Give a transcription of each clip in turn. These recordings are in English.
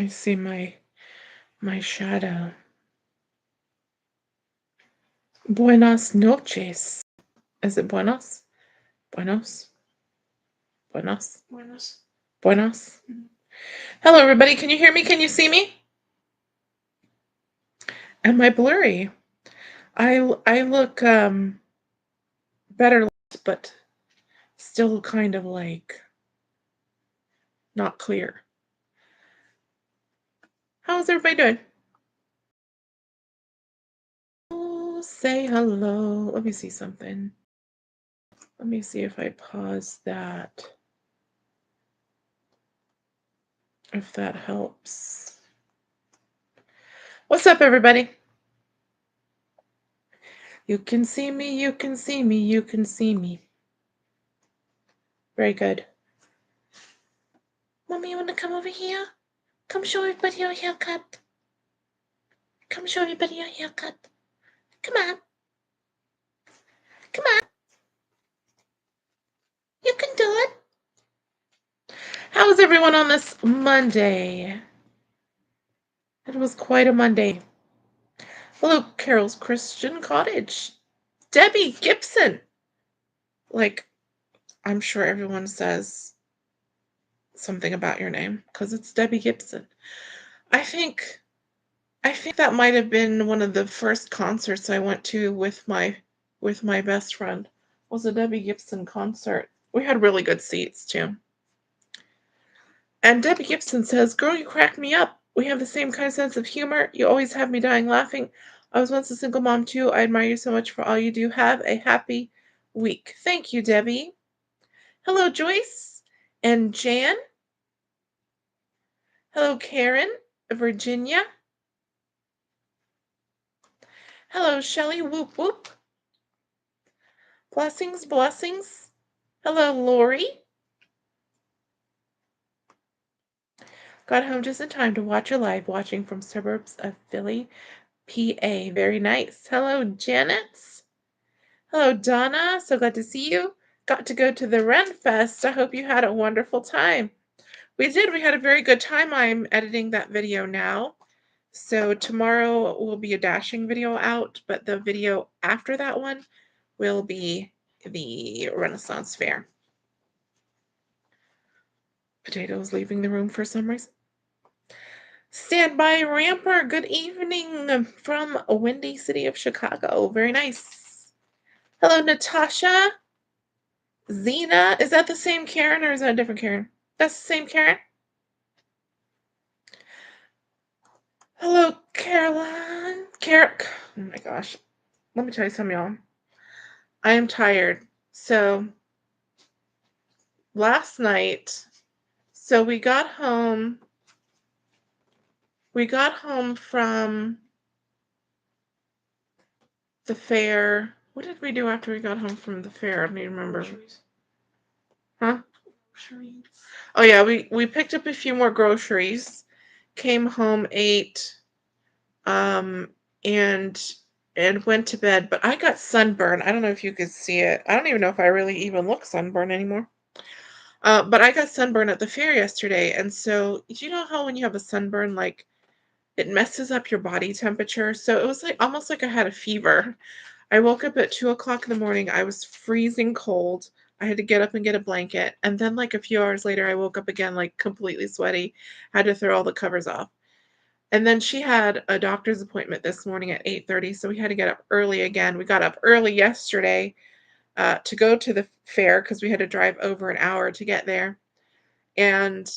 I see my shadow. Buenas noches. Is it buenos? Buenos? Buenos? Buenos. Buenos? Hello, everybody. Can you hear me? Can you see me? Am I blurry? I look better, but still kind of like not clear. How's everybody doing? Oh, say hello. Let me see something. Let me see if I pause that. If that helps. What's up, everybody? You can see me, you can see me, you can see me. Very good. Mommy, you want to come over here? Come show everybody your haircut. Come show everybody your haircut. Come on. Come on. You can do it. How is everyone on this Monday? It was quite a Monday. Hello, Carol's Christian Cottage. Debbie Gibson. Like, I'm sure everyone says something about your name because it's Debbie Gibson. I think that might have been one of the first concerts I went to with my best friend. Was a Debbie Gibson concert. We had really good seats too. And Debbie Gibson says, "Girl, you crack me up. We have the same kind of sense of humor. You always have me dying laughing. I was once a single mom too. I admire you so much for all you do. Have a happy week." Thank you, Debbie. Hello, Joyce and Jan. Hello, Karen, Virginia. Hello, Shelley. Whoop whoop. Blessings, blessings. Hello, Lori. Got home just in time to watch a live watching from suburbs of Philly, PA. Very nice. Hello, Janet. Hello, Donna. So glad to see you. Got to go to the Ren Fest. I hope you had a wonderful time. We did. We had a very good time. I'm editing that video now. So tomorrow will be a dashing video out, but the video after that one will be the Renaissance Fair. Potatoes leaving the room for some reason. Standby Ramper, good evening from Windy City of Chicago. Very nice. Hello, Natasha. Zena, is that the same Karen or is that a different Karen? That's the same Karen. Hello, Caroline. Oh my gosh. Let me tell you something, y'all. I am tired. So last night, we got home from the fair. What did we do after we got home from the fair? I don't even remember. Groceries. Huh? Groceries. Oh yeah, we picked up a few more groceries, came home, ate, and went to bed. But I got sunburn. I don't know if you could see it. I don't even know if I really even look sunburned anymore. But I got sunburn at the fair yesterday, and so do you know how when you have a sunburn, like it messes up your body temperature? So it was like almost like I had a fever. I woke up at 2 o'clock in the morning. I was freezing cold. I had to get up and get a blanket. And then like a few hours later, I woke up again, like completely sweaty, had to throw all the covers off. And then she had a doctor's appointment this morning at 8:30, so we had to get up early again. We got up early yesterday to go to the fair because we had to drive over an hour to get there. And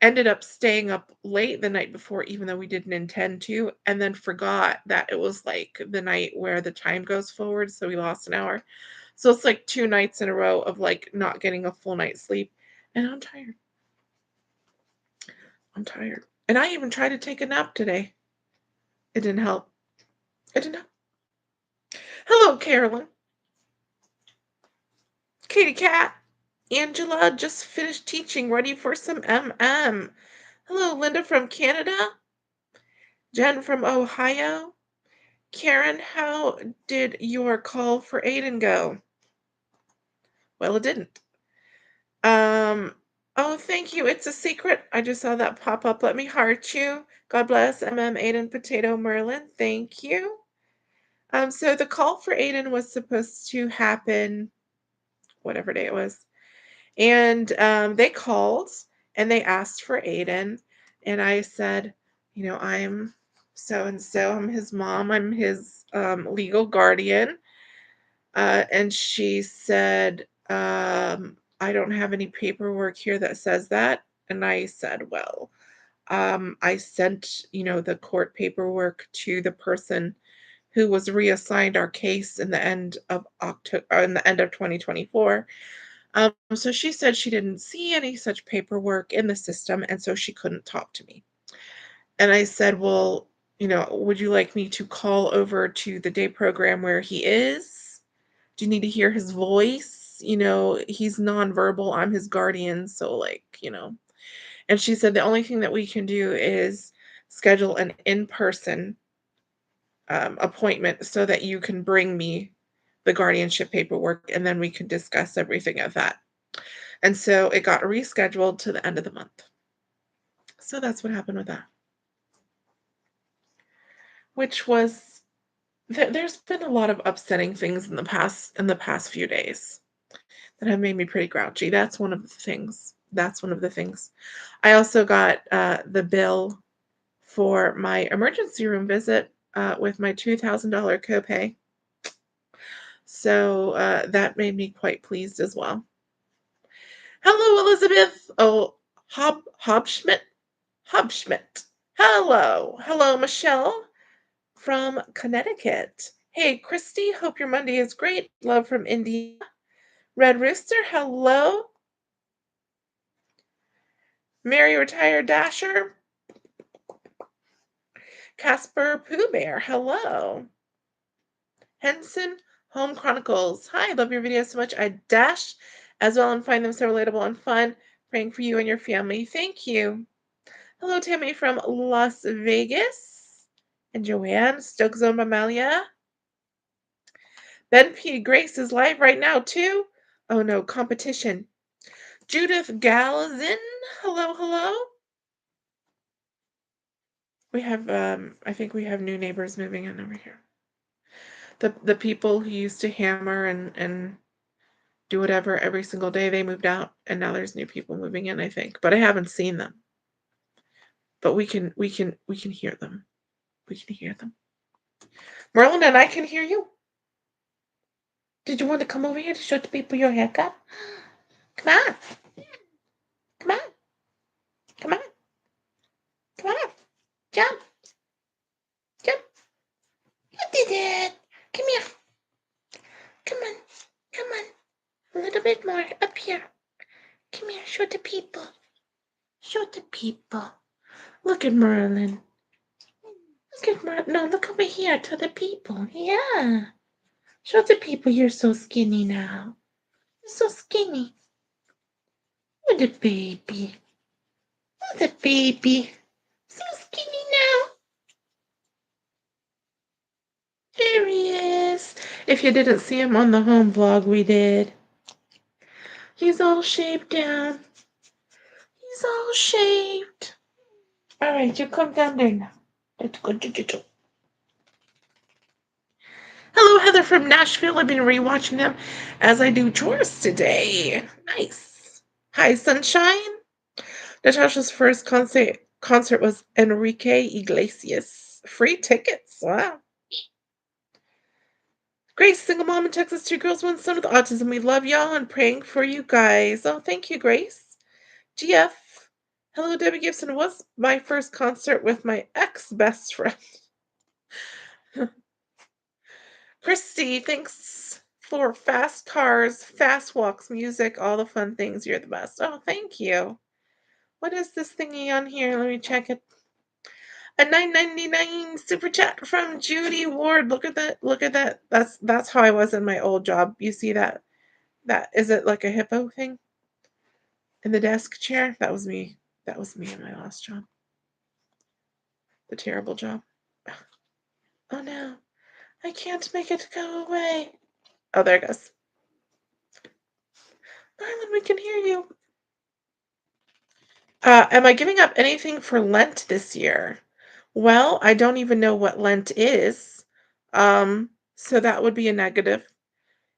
ended up staying up late the night before, even though we didn't intend to, and then forgot that it was like the night where the time goes forward, so we lost an hour. So it's like 2 nights in a row of like not getting a full night's sleep, and I'm tired. And I even tried to take a nap today. It didn't help. Hello, Carolyn. Katie Cat. Angela just finished teaching, ready for some MM. Hello, Linda from Canada. Jen from Ohio. Karen, how did your call for Aiden go? Well, it didn't. Oh, thank you. It's a secret. I just saw that pop up. Let me heart you. God bless. Aiden Potato Merlin. Thank you. So the call for Aiden was supposed to happen whatever day it was. And they called and they asked for Aiden. And I said, I'm so and so. I'm his mom. I'm his legal guardian. And she said, I don't have any paperwork here that says that. And I said, well, I sent, the court paperwork to the person who was reassigned our case in the end of October, in the end of 2024. So she said she didn't see any such paperwork in the system, and so she couldn't talk to me. And I said, well, would you like me to call over to the day program where he is? Do you need to hear his voice? He's nonverbal. I'm his guardian. So, and she said the only thing that we can do is schedule an in-person appointment so that you can bring me the guardianship paperwork and then we can discuss everything of that. And so it got rescheduled to the end of the month. So that's what happened with that. Which was there's been a lot of upsetting things in the past few days that have made me pretty grouchy. That's one of the things. That's one of the things. I also got the bill for my emergency room visit with my $2,000 copay. So that made me quite pleased as well. Hello, Elizabeth. Oh, Hobschmidt. Hobschmidt. Hello, Michelle from Connecticut. Hey, Christy. Hope your Monday is great. Love from India. Red Rooster. Hello. Mary Retired Dasher. Casper Pooh Bear. Hello. Henson Home Chronicles. Hi, love your videos so much. I dash as well and find them so relatable and fun. Praying for you and your family. Thank you. Hello, Tammy from Las Vegas. And Joanne, Stoke Zone Mamalia. Ben P. Grace is live right now, too. Oh, no, competition. Judith Galzin. Hello. We have, I think we have new neighbors moving in over here. The people who used to hammer and do whatever every single day, they moved out, and now there's new people moving in, I think. But I haven't seen them. But we can hear them. We can hear them. Merlin and I can hear you. Did you want to come over here to show the people your haircut? Come on. Come on. Come on. Come on. Jump. Jump. You did it. Come here. Come on. Come on. A little bit more up here. Come here. Show the people. Show the people. Look at Merlin. Look at Merlin. No, look over here to the people. Yeah. Show the people you're so skinny now. You're so skinny. You're the baby. You're the baby. So skinny now. There he is. If you didn't see him on the home vlog, we did. He's all shaved down. He's all shaved. All right, you come down there now. Let's go. Hello, Heather from Nashville. I've been rewatching them as I do chores today. Nice. Hi, Sunshine. Natasha's first concert was Enrique Iglesias. Free tickets. Wow. Grace, single mom in Texas, 2 girls, 1 son with autism. We love y'all and praying for you guys. Oh, thank you, Grace. GF. Hello, Debbie Gibson. Was my first concert with my ex-best friend. Christy, thanks for fast cars, fast walks, music, all the fun things. You're the best. Oh, thank you. What is this thingy on here? Let me check it. A $9.99 super chat from Judy Ward. Look at that. Look at that. That's how I was in my old job. You see that? That is it like a hippo thing? In the desk chair? That was me. That was me in my last job. The terrible job. Oh no. I can't make it go away. Oh, there it goes. Marlon, we can hear you. Am I giving up anything for Lent this year? Well, I don't even know what Lent is. So that would be a negative.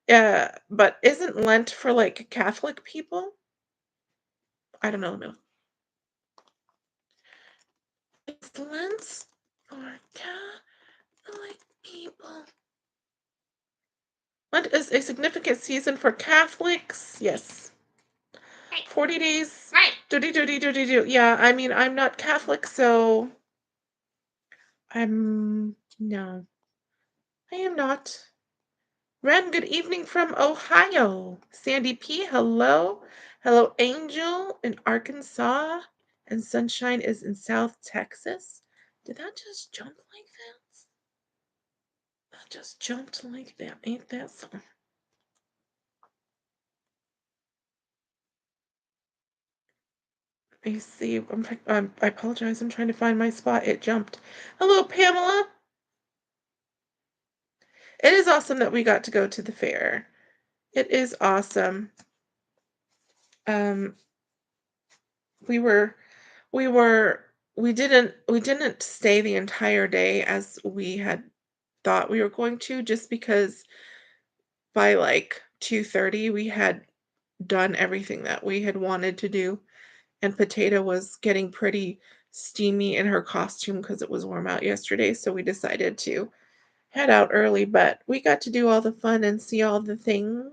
But isn't Lent for like Catholic people? I don't know. No. It's Lent for Catholic people. Lent is a significant season for Catholics. Yes. Right. 40 days. Right. Do. Yeah, I mean, I'm not Catholic, so no, I am not. Ren, good evening from Ohio. Sandy P, hello. Hello, Angel in Arkansas. And Sunshine is in South Texas. Did that just jump like that? That just jumped like that. Ain't that something? Let me see. I apologize. I'm trying to find my spot. It jumped. Hello, Pamela. It is awesome that we got to go to the fair. It is awesome. Um, we were we were we didn't stay the entire day as we had thought we were going to, just because by like 2:30 we had done everything that we had wanted to do, and Potato was getting pretty steamy in her costume because it was warm out yesterday, so we decided to head out early, but we got to do all the fun and see all the things.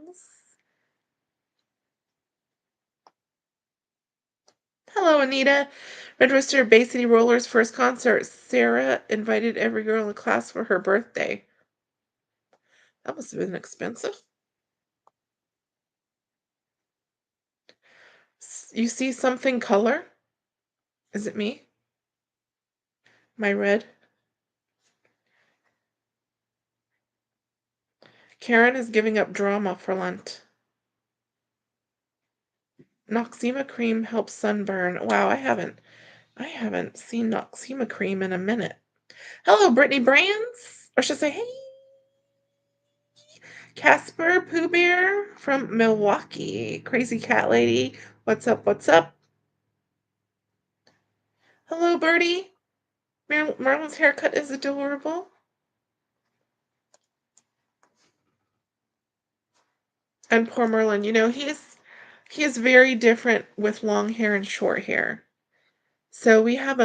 Hello, Anita. Red Rooster Bay City Rollers first concert. Sarah invited every girl in the class for her birthday. That must have been expensive. You see something color? Is it me? My red? Karen is giving up drama for Lent. Noxema cream helps sunburn. Wow, I haven't seen Noxema cream in a minute. Hello, Brittany Brands. Or should I say, hey, Casper Pooh Bear from Milwaukee. Crazy Cat Lady. What's up? What's up? Hello, Birdie. Merlin's haircut is adorable. And poor Merlin, he is very different with long hair and short hair. So we have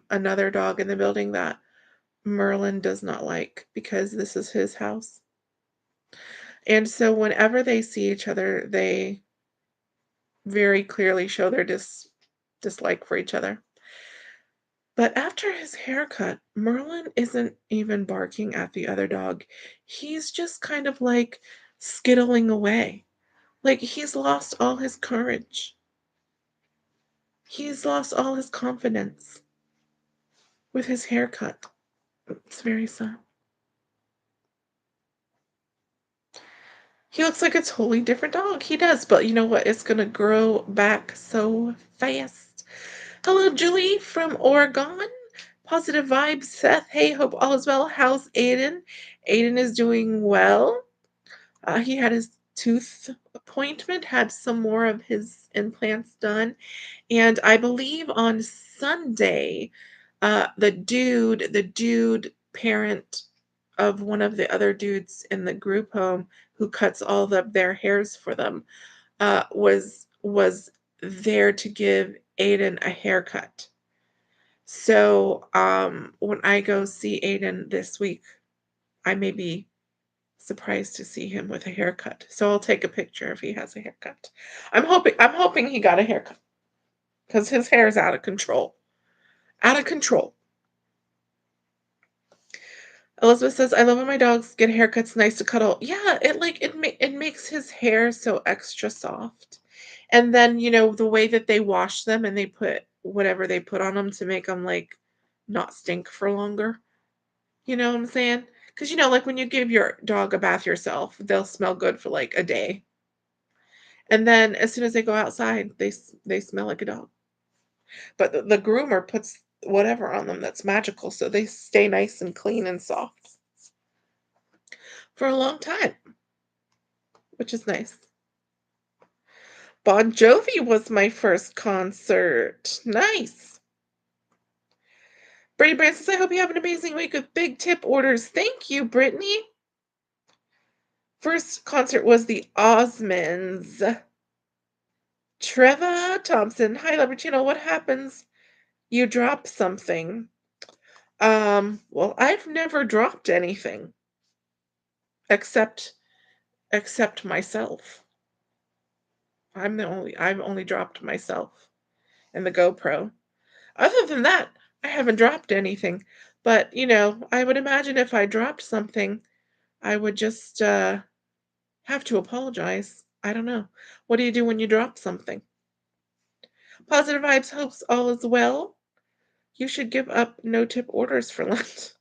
another dog in the building that Merlin does not like because this is his house. And so whenever they see each other, they very clearly show their dislike for each other. But after his haircut, Merlin isn't even barking at the other dog. He's just kind of like skittling away. Like he's lost all his courage. He's lost all his confidence with his haircut. It's very sad. He looks like a totally different dog. He does, but you know what? It's gonna grow back so fast. Hello, Julie from Oregon. Positive vibes, Seth. Hey, hope all is well. How's Aiden? Aiden is doing well. He had his tooth appointment, had some more of his implants done, and I believe on Sunday, the dude parent of one of the other dudes in the group home who cuts all of their hairs for them, was there to give Aiden a haircut. So when I go see Aiden this week, I may be surprised to see him with a haircut. So I'll take a picture if he has a haircut. I'm hoping he got a haircut because his hair is out of control. Out of control. Elizabeth says, "I love when my dogs get haircuts. Nice to cuddle." Yeah, it makes his hair so extra soft. And then the way that they wash them and they put whatever they put on them to make them like not stink for longer. You know what I'm saying? Because like when you give your dog a bath yourself, they'll smell good for like a day, and then as soon as they go outside, they smell like a dog. But the groomer puts whatever on them that's magical, so they stay nice and clean and soft for a long time, which is nice. Bon Jovi was my first concert. Nice. Brittany Brand says, I hope you have an amazing week with big tip orders. Thank you, Brittany. First concert was the Osmonds. Treva Thompson. Hi, Leopard Channel. What happens? You drop something. Well, I've never dropped anything except myself. I've only dropped myself and the GoPro. Other than that, I haven't dropped anything. But, I would imagine if I dropped something, I would just have to apologize. I don't know. What do you do when you drop something? Positive vibes, hopes all is well. You should give up no tip orders for Lent.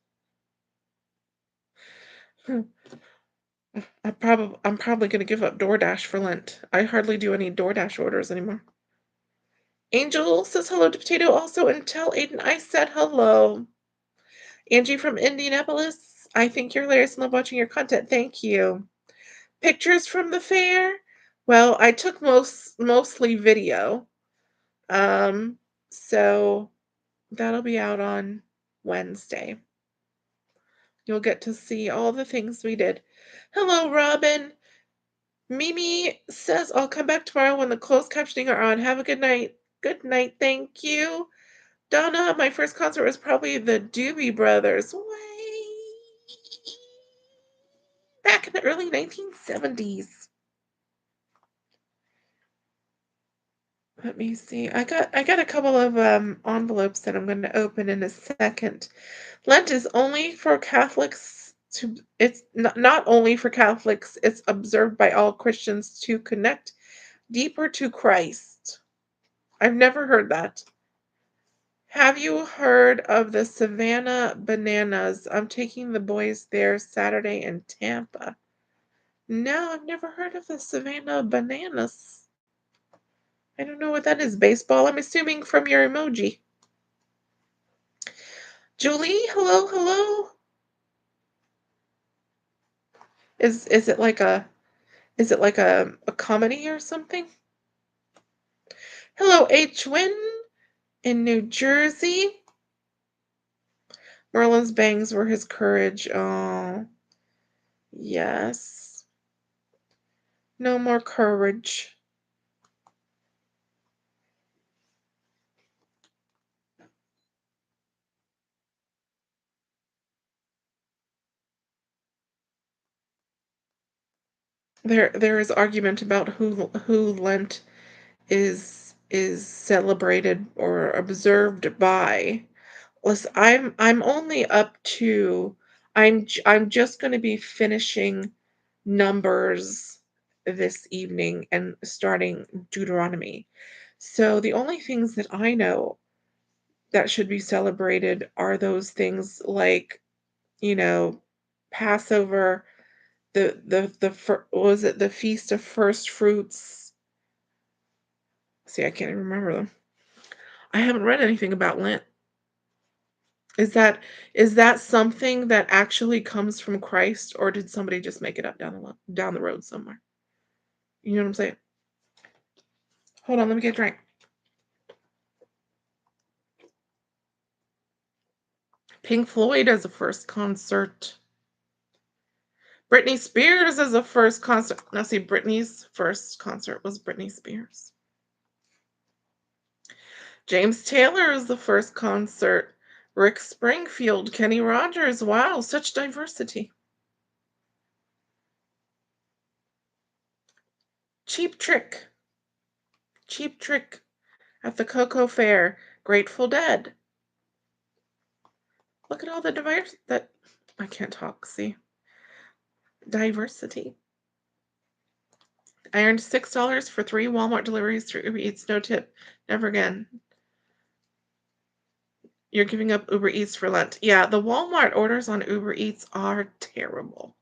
I'm probably gonna give up DoorDash for Lent. I hardly do any DoorDash orders anymore. Angel says hello to Potato also, and tell Aiden I said hello. Angie from Indianapolis, I think you're hilarious and love watching your content. Thank you. Pictures from the fair? Well, I took mostly video. So that'll be out on Wednesday. You'll get to see all the things we did. Hello, Robin. Mimi says, I'll come back tomorrow when the closed captioning are on. Have a good night. Good night. Thank you. Donna, my first concert was probably the Doobie Brothers. Way back in the early 1970s. Let me see. I got a couple of envelopes that I'm going to open in a second. Lent is only for Catholics it's not only for Catholics, it's observed by all Christians to connect deeper to Christ. I've never heard that. Have you heard of the Savannah Bananas? I'm taking the boys there Saturday in Tampa. No, I've never heard of the Savannah Bananas. I don't know what that is. Baseball, I'm assuming from your emoji. Julie, hello, hello. Is it like a comedy or something? Hello, H. Wynn in New Jersey. Merlin's bangs were his courage. Oh, yes. No more courage. There is argument about who Lent is celebrated or observed by. Listen, I'm only up to I'm just going to be finishing Numbers this evening and starting Deuteronomy. So the only things that I know that should be celebrated are those things like, you know, Passover, what was it, the Feast of First Fruits? See, I can't even remember them. I haven't read anything about Lent. Is that something that actually comes from Christ, or did somebody just make it up down the road somewhere? You know what I'm saying? Hold on, let me get a drink. Pink Floyd as a first concert. Britney Spears as a first concert. Now see, Britney's first concert was Britney Spears. James Taylor is the first concert. Rick Springfield, Kenny Rogers. Wow, such diversity. Cheap Trick. Cheap Trick at the Cocoa Fair. Grateful Dead. Look at all the I can't talk, see. Diversity. I earned $6 for 3 Walmart deliveries through Uber Eats, no tip. Never again. You're giving up Uber Eats for Lent. Yeah, the Walmart orders on Uber Eats are terrible.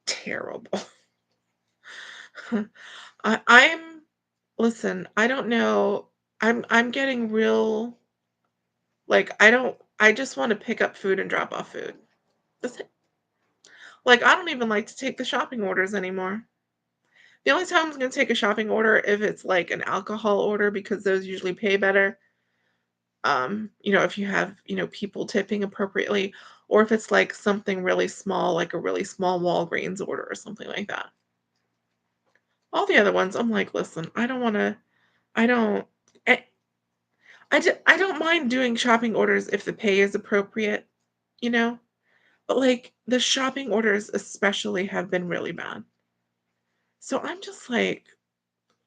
Terrible. Listen, I don't know. I'm getting real, like, I just want to pick up food and drop off food. That's it. Like, I don't even like to take the shopping orders anymore. The only time I'm gonna take a shopping order if it's like an alcohol order because those usually pay better. If you have, people tipping appropriately, or if it's like something really small, like a really small Walgreens order or something like that. All the other ones, I'm like, listen, I don't wanna I don't I I don't mind doing shopping orders if the pay is appropriate, you know? But, like, the shopping orders especially have been really bad. So I'm just like,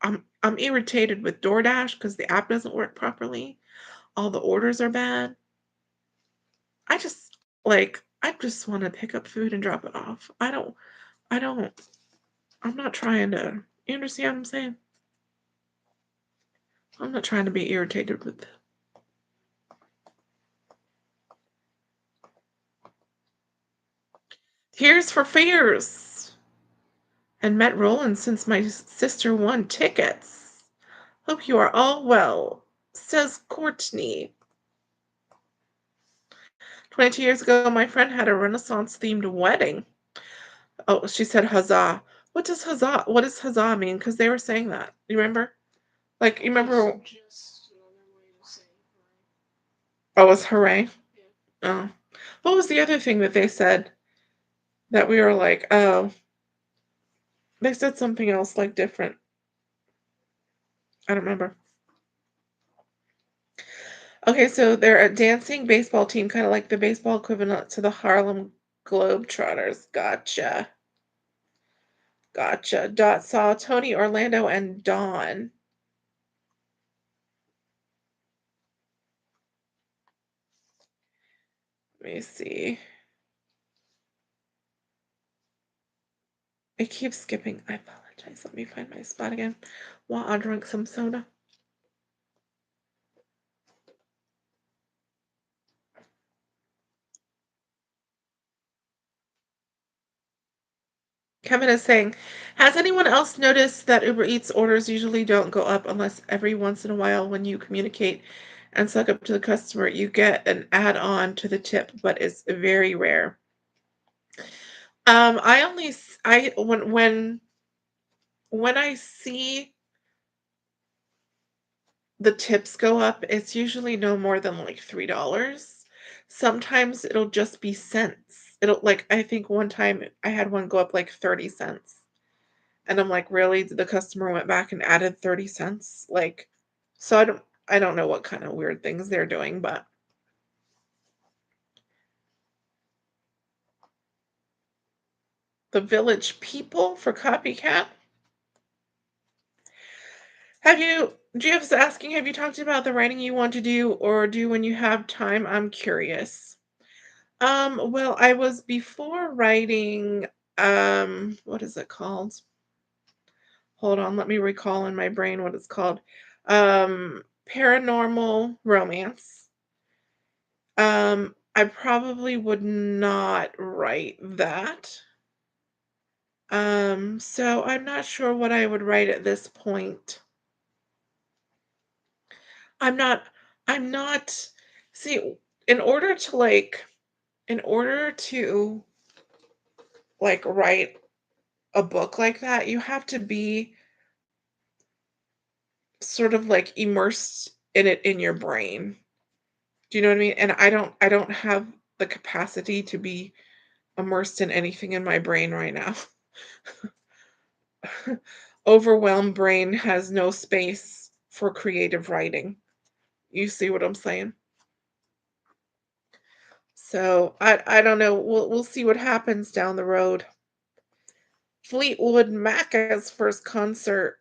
I'm irritated with DoorDash because the app doesn't work properly. All the orders are bad. I just wanna pick up food and drop it off. I don't I'm not trying to you understand what I'm saying? I'm not trying to be irritated with Here's for fears and met Roland since my sister won tickets. Hope you are all well, says Courtney. 22 years ago, my friend had a Renaissance themed wedding. Oh, she said huzzah. What does huzzah mean? Because they were saying that. You remember? Like, you remember? Oh, it was hooray. Oh. What was the other thing that they said that we were like, oh, they said something else like different. I don't remember. Okay, so they're a dancing baseball team, kind of like the baseball equivalent to the Harlem Globetrotters. Gotcha. Gotcha. Dot saw Tony, Orlando, and Dawn. Let me see. It keeps skipping. I apologize. Let me find my spot again while I drink some soda. Kevin is saying, has anyone else noticed that Uber Eats orders usually don't go up unless every once in a while when you communicate and suck up to the customer, you get an add-on to the tip, but it's very rare. I only s- I when I see the tips go up, it's usually no more than like $3. Sometimes it'll just be cents. It'll like I think one time I had one go up like 30 cents. And I'm like, "Really? The customer went back and added 30 cents?" Like, so I don't know what kind of weird things they're doing, but the Village People for Copycat. Jeff is asking, have you talked about the writing you want to do or do when you have time? I'm curious. Well, I was before writing, what is it called? Hold on, let me recall in my brain what it's called. Paranormal romance. I probably would not write that. So I'm not sure what I would write at this point. I'm not I'm not see, in order to in order to write a book like that, you have to be sort of like immersed in it in your brain. Do you know what I mean? And I don't have the capacity to be immersed in anything in my brain right now. Overwhelmed brain has no space for creative writing. You see what I'm saying? So I don't know. We'll see what happens down the road. Fleetwood Mac's first concert.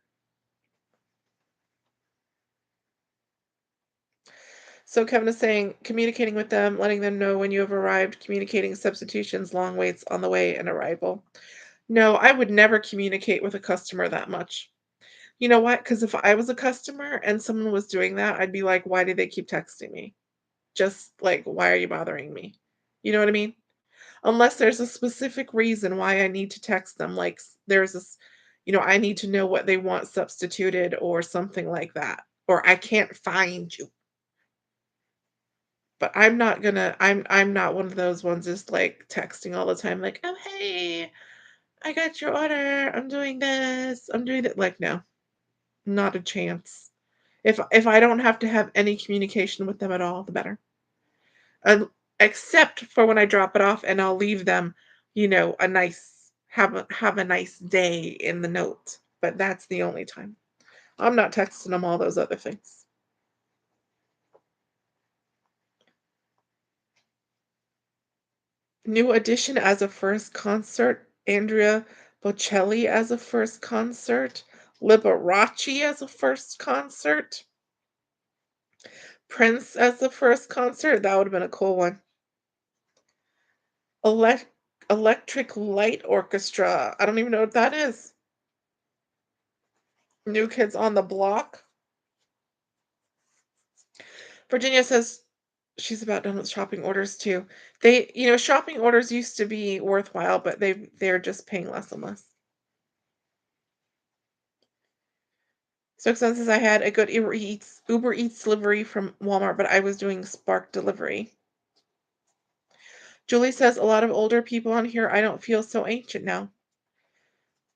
So Kevin is saying communicating with them, letting them know when you have arrived, communicating substitutions, long waits on the way, and arrival. No, I would never communicate with a customer that much. You know what? Because if I was a customer and someone was doing that, I'd be like, why do they keep texting me? Just like, why are you bothering me? You know what I mean? Unless there's a specific reason why I need to text them, like there's this, I need to know what they want substituted or something like that, or I can't find you. But I'm not one of those ones just like texting all the time, like, oh hey, I got your order. I'm doing this. I'm doing it. Like, no, not a chance. If I don't have to have any communication with them at all, the better. Un Except for when I drop it off and I'll leave them, a nice have a nice day in the note, but that's the only time. I'm not texting them all those other things. New Edition as a first concert, Andrea Bocelli as a first concert, Liberace as a first concert, Prince as the first concert, that would've been a cool one. Elec Electric Light Orchestra, I don't even know what that is. New Kids on the Block. Virginia says she's about done with shopping orders too. Shopping orders used to be worthwhile, but they're just paying less and less. So since I had a good Uber Eats delivery from Walmart, but I was doing Spark delivery. Julie says a lot of older people on here, I don't feel so ancient now.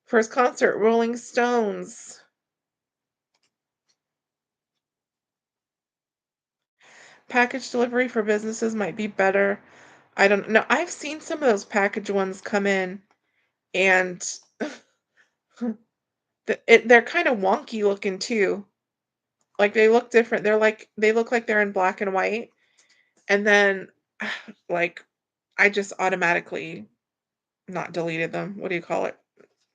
First concert, Rolling Stones. Package delivery for businesses might be better. I don't know. I've seen some of those package ones come in and they're kind of wonky looking too. Like they look different. They look like they're in black and white. And then like I just automatically not deleted them. What do you call it?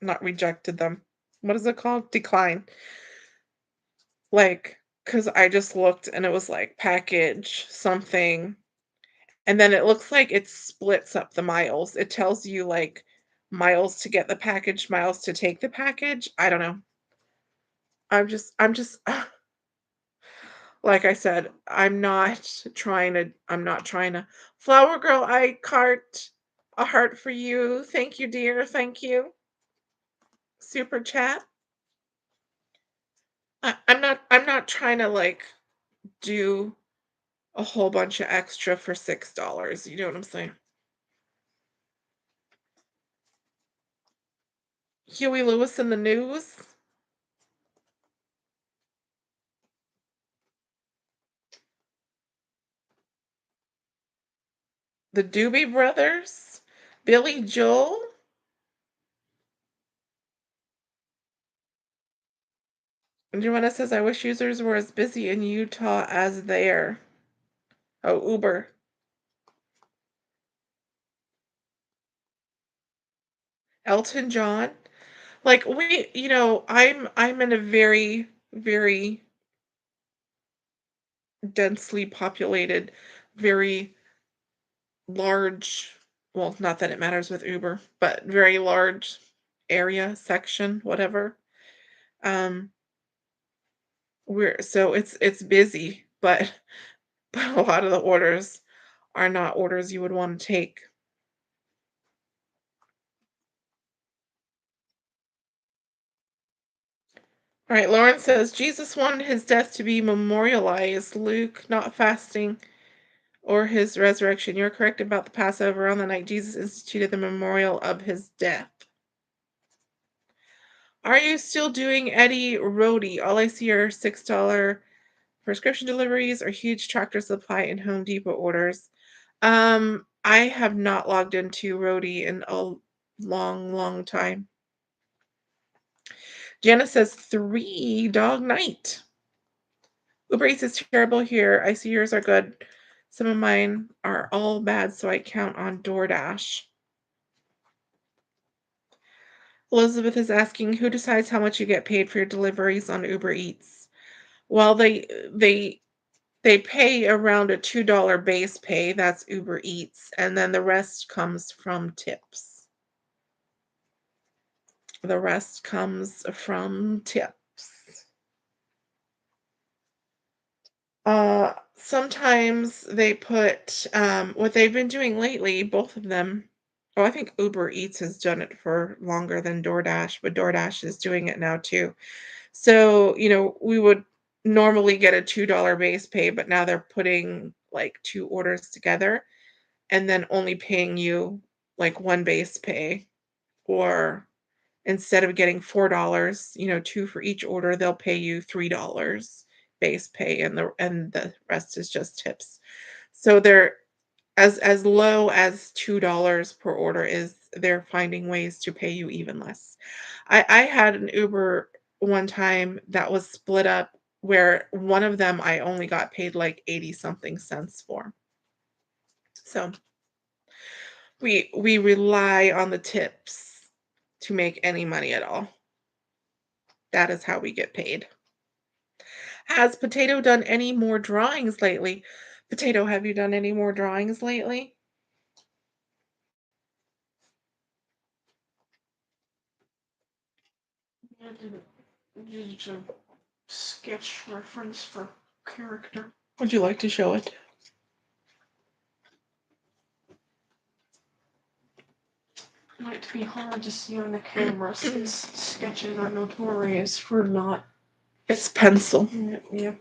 Not rejected them. What is it called? Decline. Like, cause I just looked and it was like package something. And then it looks like it splits up the miles. It tells you like miles to get the package, miles to take the package. I don't know. I'm just like I said, I'm not trying to Flower Girl, I cart a heart for you. Thank you, dear. Thank you. Super chat. I'm not trying to like do a whole bunch of extra for $6. You know what I'm saying? Huey Lewis in the news. The Doobie Brothers. Billy Joel. And Joanna says, I wish users were as busy in Utah as there. Oh, Uber. Elton John. Like I'm in a very, very densely populated, very large, well, not that it matters with Uber, but very large area, section, whatever. Um, it's busy, but but a lot of the orders are not orders you would want to take. All right, Lauren says Jesus wanted his death to be memorialized. Luke not fasting or his resurrection. You're correct about the Passover on the night Jesus instituted the memorial of his death. Are you still doing Eddie Roadie? All I see are $6 prescription deliveries or huge Tractor Supply and Home Depot orders. I have not logged into Roadie in a long, long time. Jana says 3 dog night. Uber Eats is terrible here. I see yours are good. Some of mine are all bad, so I count on DoorDash. Elizabeth is asking who decides how much you get paid for your deliveries on Uber Eats. Well, they pay around a $2 base pay, that's Uber Eats, and then the rest comes from tips. The rest comes from tips. Sometimes they put what they've been doing lately, both of them. Oh, I think Uber Eats has done it for longer than DoorDash, but DoorDash is doing it now too. So, we would normally get a $2 base pay, but now they're putting like two orders together and then only paying you like one base pay. or instead of getting $4, two for each order, they'll pay you $3 base pay, and the rest is just tips. So they're as low as $2 per order is they're finding ways to pay you even less. I had an Uber one time that was split up where one of them I only got paid like 80 something cents for. So we rely on the tips to make any money at all. That is how we get paid. Has Potato done any more drawings lately? Potato, have you done any more drawings lately? I did a sketch reference for character. Would you like to show it? Might be hard to see on the camera since sketches are notorious for not. It's pencil. Yeah.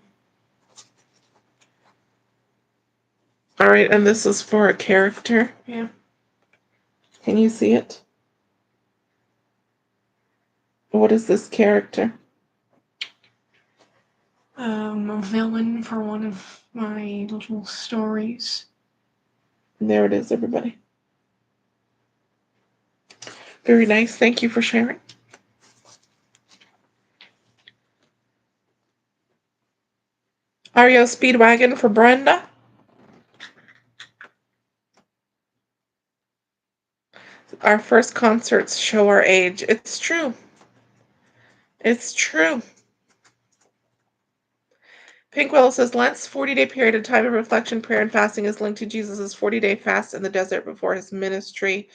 All right, and this is for a character. Yeah. Can you see it? What is this character? A villain for one of my little stories. There it is, everybody. Very nice. Thank you for sharing. Ario Speedwagon for Brenda. Our first concerts show our age. It's true. It's true. Pink Willow says Lent's 40-day period, a time of reflection, prayer, and fasting is linked to Jesus' 40-day fast in the desert before his ministry,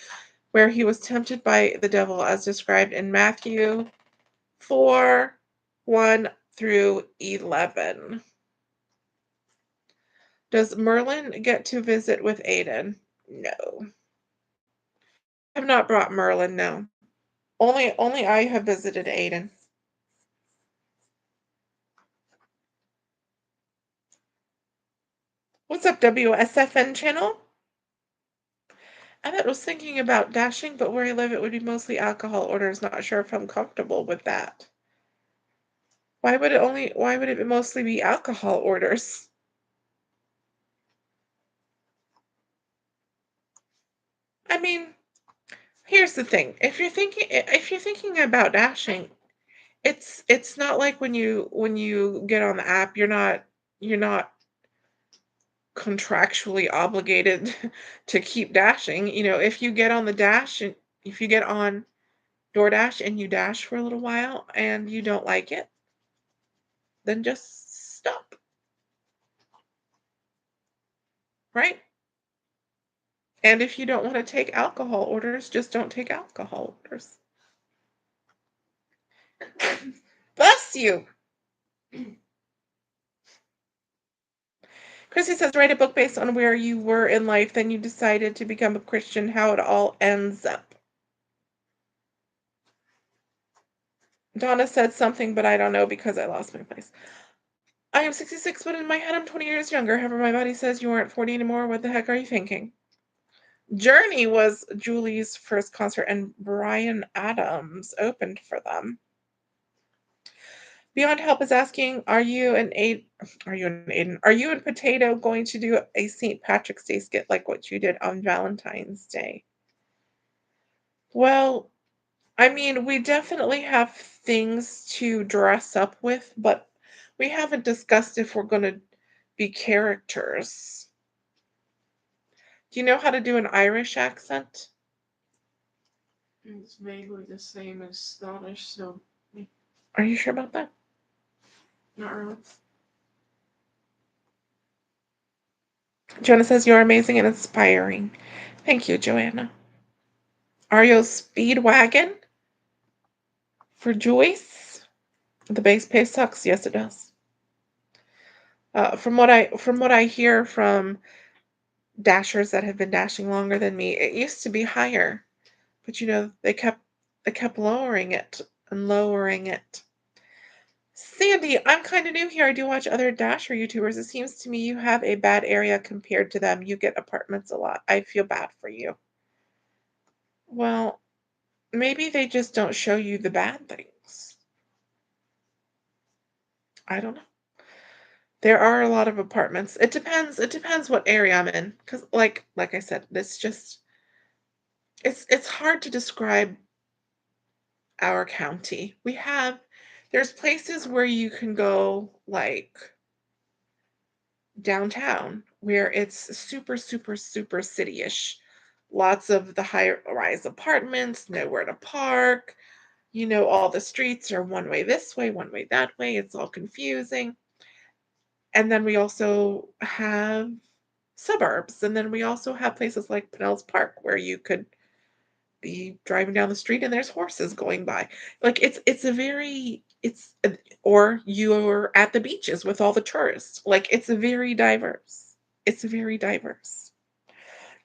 where he was tempted by the devil as described in Matthew 4:1 through 11. Does Merlin get to visit with Aiden? No. I have not brought Merlin, no. Only I have visited Aiden. What's up, WSFN channel? I was thinking about dashing, but where I live it would be mostly alcohol orders. Not sure if I'm comfortable with that. Why would it mostly be alcohol orders? I mean, here's the thing. If you're thinking about dashing, it's not like when you get on the app, you're not contractually obligated to keep dashing. If you get on the dash and if you get on DoorDash and you dash for a little while and you don't like it, then just stop, right? And if you don't want to take alcohol orders, just don't take alcohol orders. Bless you. Chrissy says, write a book based on where you were in life, then you decided to become a Christian, how it all ends up. Donna said something, but I don't know because I lost my place. I am 66, but in my head I'm 20 years younger. However, my body says you aren't 40 anymore. What the heck are you thinking? Journey was Julie's first concert, and Bryan Adams opened for them. Beyond Help is asking, Are you and Potato going to do a St. Patrick's Day skit like what you did on Valentine's Day? Well, I mean, we definitely have things to dress up with, but we haven't discussed if we're going to be characters. Do you know how to do an Irish accent? It's vaguely the same as Scottish, so. Are you sure about that? Not really. Joanna says, You're amazing and inspiring. Thank you, Joanna. Ario Speedwagon for Joyce. The base pay sucks. Yes, it does. From what I hear from dashers that have been dashing longer than me, it used to be higher, but they kept lowering it and lowering it. Sandy, I'm kind of new here. I do watch other dasher YouTubers. It seems to me you have a bad area compared to them. You get apartments a lot. I feel bad for you. Well, maybe they just don't show you the bad things. I don't know. There are a lot of apartments. It depends what area I'm in, 'cause like I said, this just it's hard to describe our county. There's places where you can go, like, downtown, where it's super, super, super city-ish. Lots of the high-rise apartments, nowhere to park, all the streets are one way this way, one way that way, it's all confusing. And then we also have suburbs, and then we also have places like Pinellas Park where you could be driving down the street and there's horses going by. Like, it's a very it's a or you're at the beaches with all the tourists. Like, it's very diverse.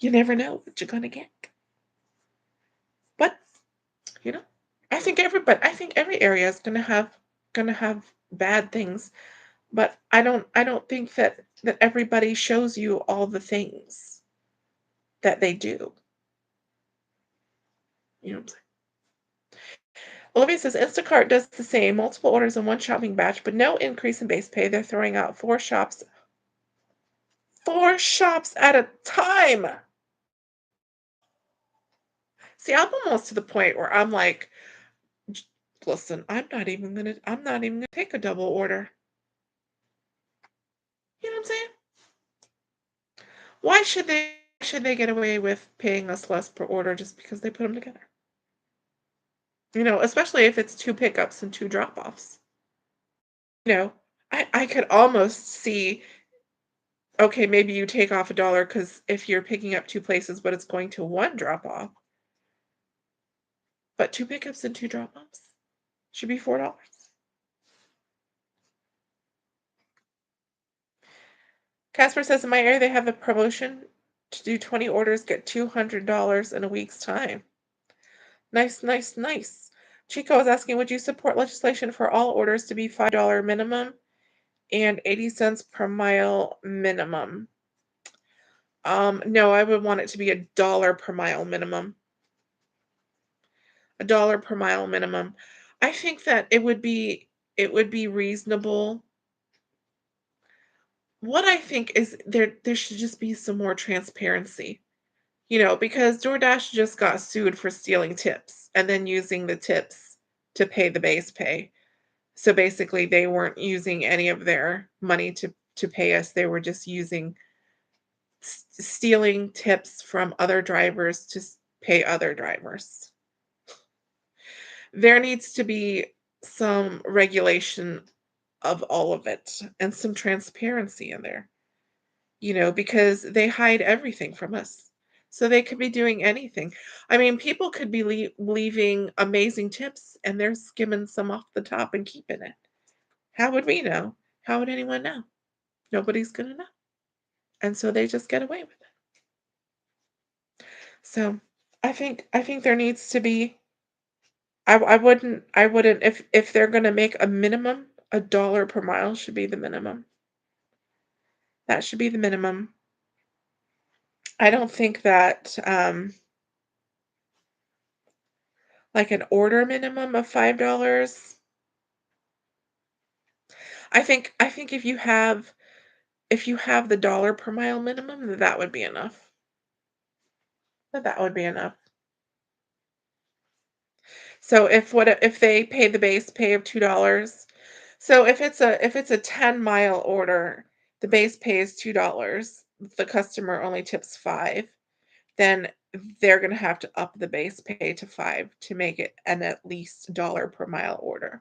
You never know what you're gonna get. But, you know, I think every area is gonna have bad things, but I don't think that everybody shows you all the things that they do. You know what I'm saying? Olivia says Instacart does the same, multiple orders in one shopping batch, but no increase in base pay. They're throwing out four shops at a time. See, I'm almost to the point where I'm like, "J- listen, I'm not even gonna take a double order. You know what I'm saying? Why should they get away with paying us less per order just because they put them together? Especially if it's two pickups and two drop-offs. You know, I could almost see, okay, maybe you take off $1 because if you're picking up two places, but it's going to one drop-off, but two pickups and two drop-offs should be $4. Casper says in my area they have a promotion to do 20 orders, get $200 in a week's time. Nice, nice, nice. Chico is asking, would you support legislation for all orders to be $5 minimum and 80 cents per mile minimum? No, I would want it to be $1 per mile minimum. $1 per mile minimum. I think that it would be reasonable. What I think is there should just be some more transparency. Because DoorDash just got sued for stealing tips and then using the tips to pay the base pay. So basically they weren't using any of their money to pay us. They were just using stealing tips from other drivers to pay other drivers. There needs to be some regulation of all of it and some transparency in there, because they hide everything from us. So they could be doing anything. I mean, people could be leaving amazing tips and they're skimming some off the top and keeping it. How would we know? How would anyone know? Nobody's going to know. And so they just get away with it. So I think there needs to be. I wouldn't if they're gonna make a minimum, $1 per mile should be the minimum. That should be the minimum. I don't think that, like an order minimum of $5. I think if you have the dollar per mile minimum, that would be enough. That would be enough. So if they pay the base pay of $2, so if it's a 10-mile order, the base pay is $2, the customer only tips 5, then they're gonna have to up the base pay to 5 to make it an at least dollar per mile order.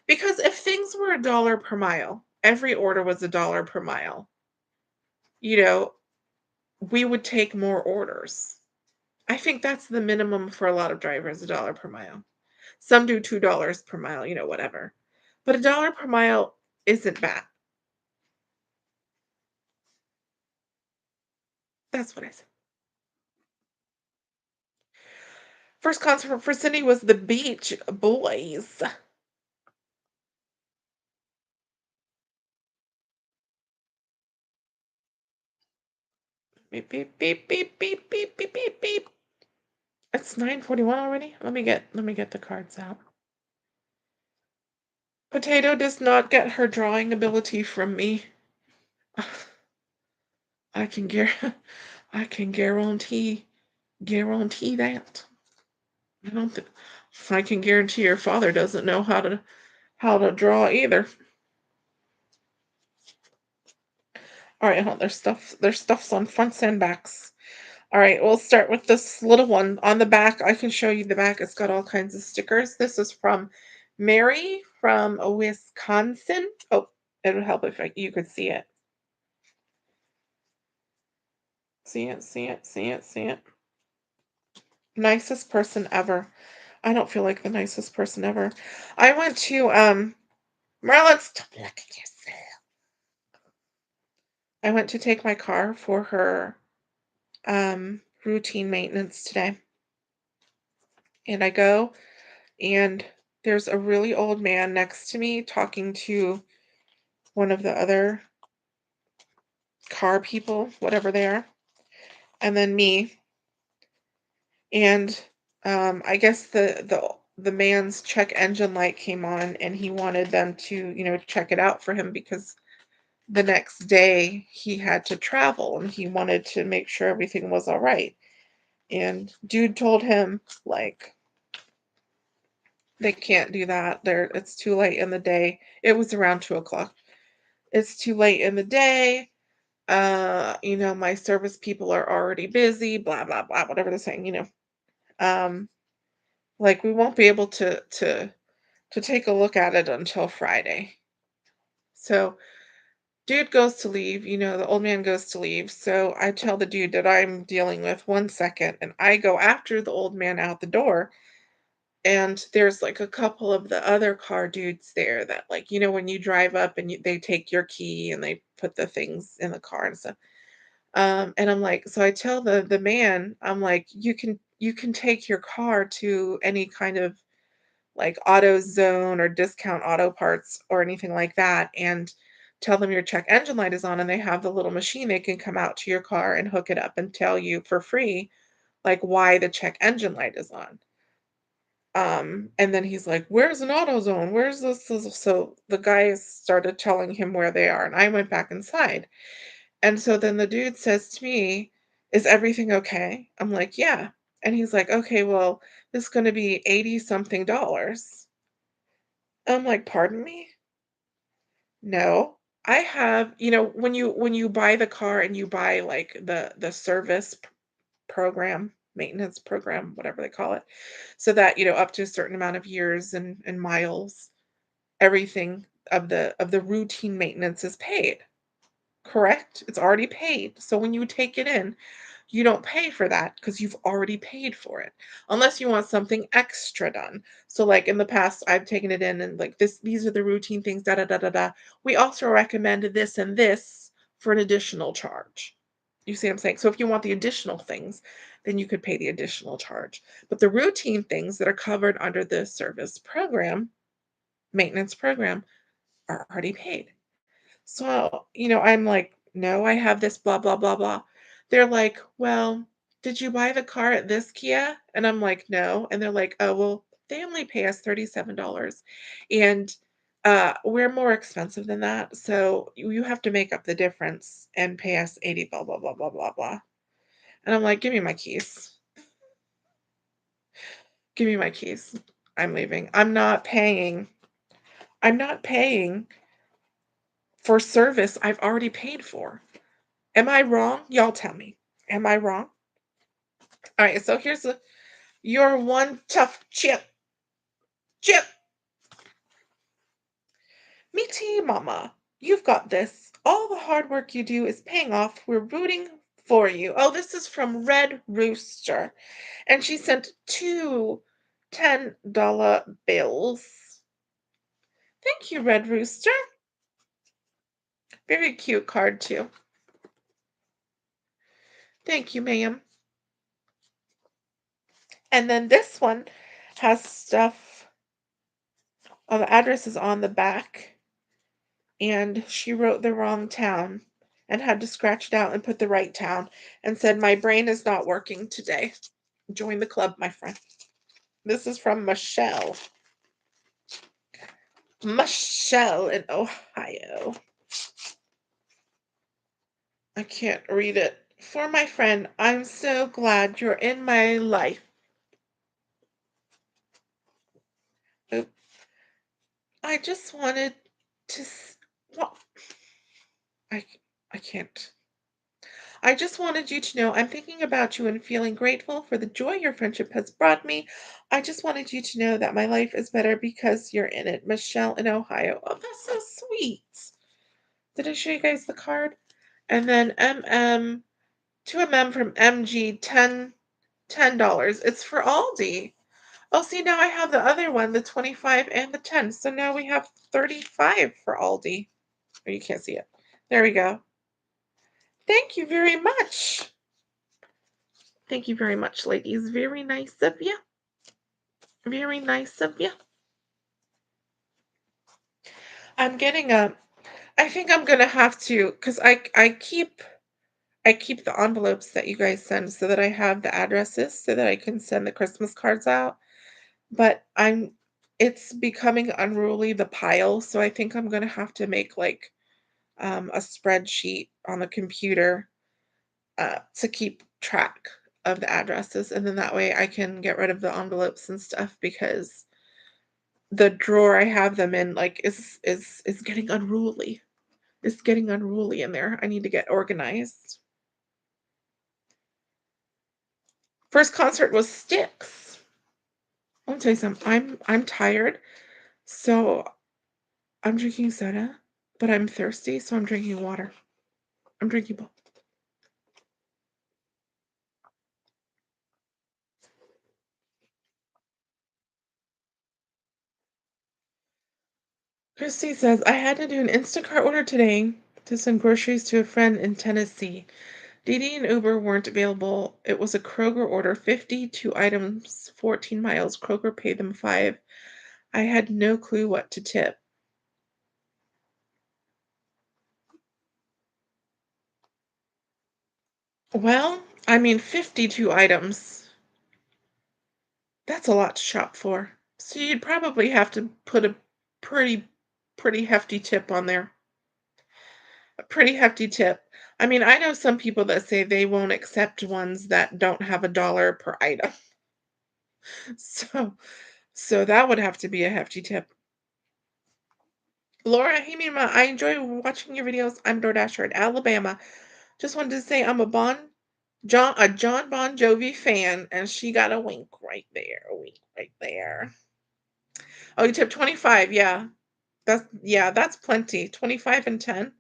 Because if things were $1 per mile, every order was $1 per mile, you know, we would take more orders. I think that's the minimum for a lot of drivers, $1 per mile. Some do $2 per mile, whatever. But $1 per mile isn't bad. That's what I said. First concert for Cindy was the Beach Boys. Beep, beep, beep, beep, beep, beep, beep, beep, beep. It's 9:41 already? Let me get the cards out. Potato does not get her drawing ability from me. I can gar I can guarantee that. I don't think I can guarantee your father doesn't know how to draw either. All right, hold there's stuffs on fronts and backs. All right, we'll start with this little one on the back. I can show you the back. It's got all kinds of stickers. This is from Mary from Wisconsin. Oh, it would help if you could see it. See it, see it, see it, see it. Nicest person ever. I don't feel like the nicest person ever. I went to Merlin, stop looking at yourself. I went to take my car for her routine maintenance today. And I go and there's a really old man next to me talking to one of the other car people, whatever they are, and then me. And I guess the man's check engine light came on, and he wanted them to, check it out for him because the next day he had to travel and he wanted to make sure everything was all right. And dude told him like they can't do that. It's too late in the day. It was around 2 o'clock. It's too late in the day. My service people are already busy, blah blah blah, whatever they're saying. Um, like we won't be able to take a look at it until Friday. So dude goes to leave, the old man goes to leave. So I tell the dude that I'm dealing with 1 second, and I go after the old man out the door. And there's like a couple of the other car dudes there that, like, when you drive up and they take your key and they put the things in the car and stuff. And I'm like, so I tell the man, I'm like, you can take your car to any kind of like AutoZone or discount auto parts or anything like that and tell them your check engine light is on, and they have the little machine. They can come out to your car and hook it up and tell you for free like why the check engine light is on. And then he's like, "Where's an AutoZone? Where's this?" So the guy started telling him where they are, and I went back inside. And so then the dude says to me, "Is everything okay?" I'm like, "Yeah." And he's like, "Okay, well, this is going to be 80 something dollars." I'm like, "Pardon me?" No. I have, when you buy the car and you buy like the service program, maintenance program, whatever they call it, so that, up to a certain amount of years and miles, everything of the routine maintenance is paid. Correct? It's already paid. So when you take it in, you don't pay for that because you've already paid for it, unless you want something extra done. So, like in the past, I've taken it in and like these are the routine things, da da da da da. We also recommend this and this for an additional charge. You see what I'm saying? So if you want the additional things, then you could pay the additional charge. But the routine things that are covered under the service program, maintenance program, are already paid. So, I'm like, "No, I have this blah, blah, blah, blah." They're like, "Well, did you buy the car at this Kia?" And I'm like, "No." And they're like, "Oh, well, they only pay us $37. And we're more expensive than that. So you have to make up the difference and pay us 80 blah, blah, blah, blah, blah, blah." And I'm like, "Give me my keys. Give me my keys. I'm leaving. I'm not paying for service I've already paid for." Am I wrong? Y'all tell me. Am I wrong? All right, so here's your one tough chip. Chip, Meaty mama, you've got this. All the hard work you do is paying off. We're rooting for you. Oh, this is from Red Rooster. And she sent two $10 bills. Thank you, Red Rooster. Very cute card, too. Thank you, ma'am. And then this one has stuff. Oh, the address is on the back. And she wrote the wrong town and had to scratch it out and put the right town and said, "My brain is not working today." Join the club, my friend. This is from Michelle. Michelle in Ohio. I can't read it. For my friend, I'm so glad you're in my life. Oop. I just wanted to. Well, I, I can't. I just wanted you to know I'm thinking about you and feeling grateful for the joy your friendship has brought me. I just wanted you to know that my life is better because you're in it. Michelle in Ohio. Oh, that's so sweet. Did I show you guys the card? And then to from MG, $10. It's for Aldi. Oh, see, now I have the other one, the 25 and the 10. So now we have 35 for Aldi. Oh, you can't see it. There we go. Thank you very much. Thank you very much, ladies. Very nice of you. Very nice of you. I'm getting a. I think I'm gonna have to, because I keep the envelopes that you guys send so that I have the addresses so that I can send the Christmas cards out. But it's becoming unruly, the pile, so I think I'm gonna have to make like a spreadsheet on the computer to keep track of the addresses, and then that way I can get rid of the envelopes and stuff because the drawer I have them in like is getting unruly. It's getting unruly in there. I need to get organized. First concert was Styx. I'll tell you something. I'm tired, so I'm drinking soda, but I'm thirsty, so I'm drinking water. I'm drinking both. Christy says, I had to do an Instacart order today to send groceries to a friend in Tennessee. Didi and Uber weren't available. It was a Kroger order, 52 items, 14 miles. Kroger paid them 5. I had no clue what to tip. Well, I mean, 52 items. That's a lot to shop for. So you'd probably have to put a pretty, pretty hefty tip on there. A pretty hefty tip. I mean, I know some people that say they won't accept ones that don't have $1 per item. So, so that would have to be a hefty tip. Laura, hey Mima, I enjoy watching your videos. I'm DoorDasher in Alabama. Just wanted to say I'm a John Bon Jovi fan, and she got a wink right there. A wink right there. Oh, you tipped 25, yeah. That's plenty. 25 and 10.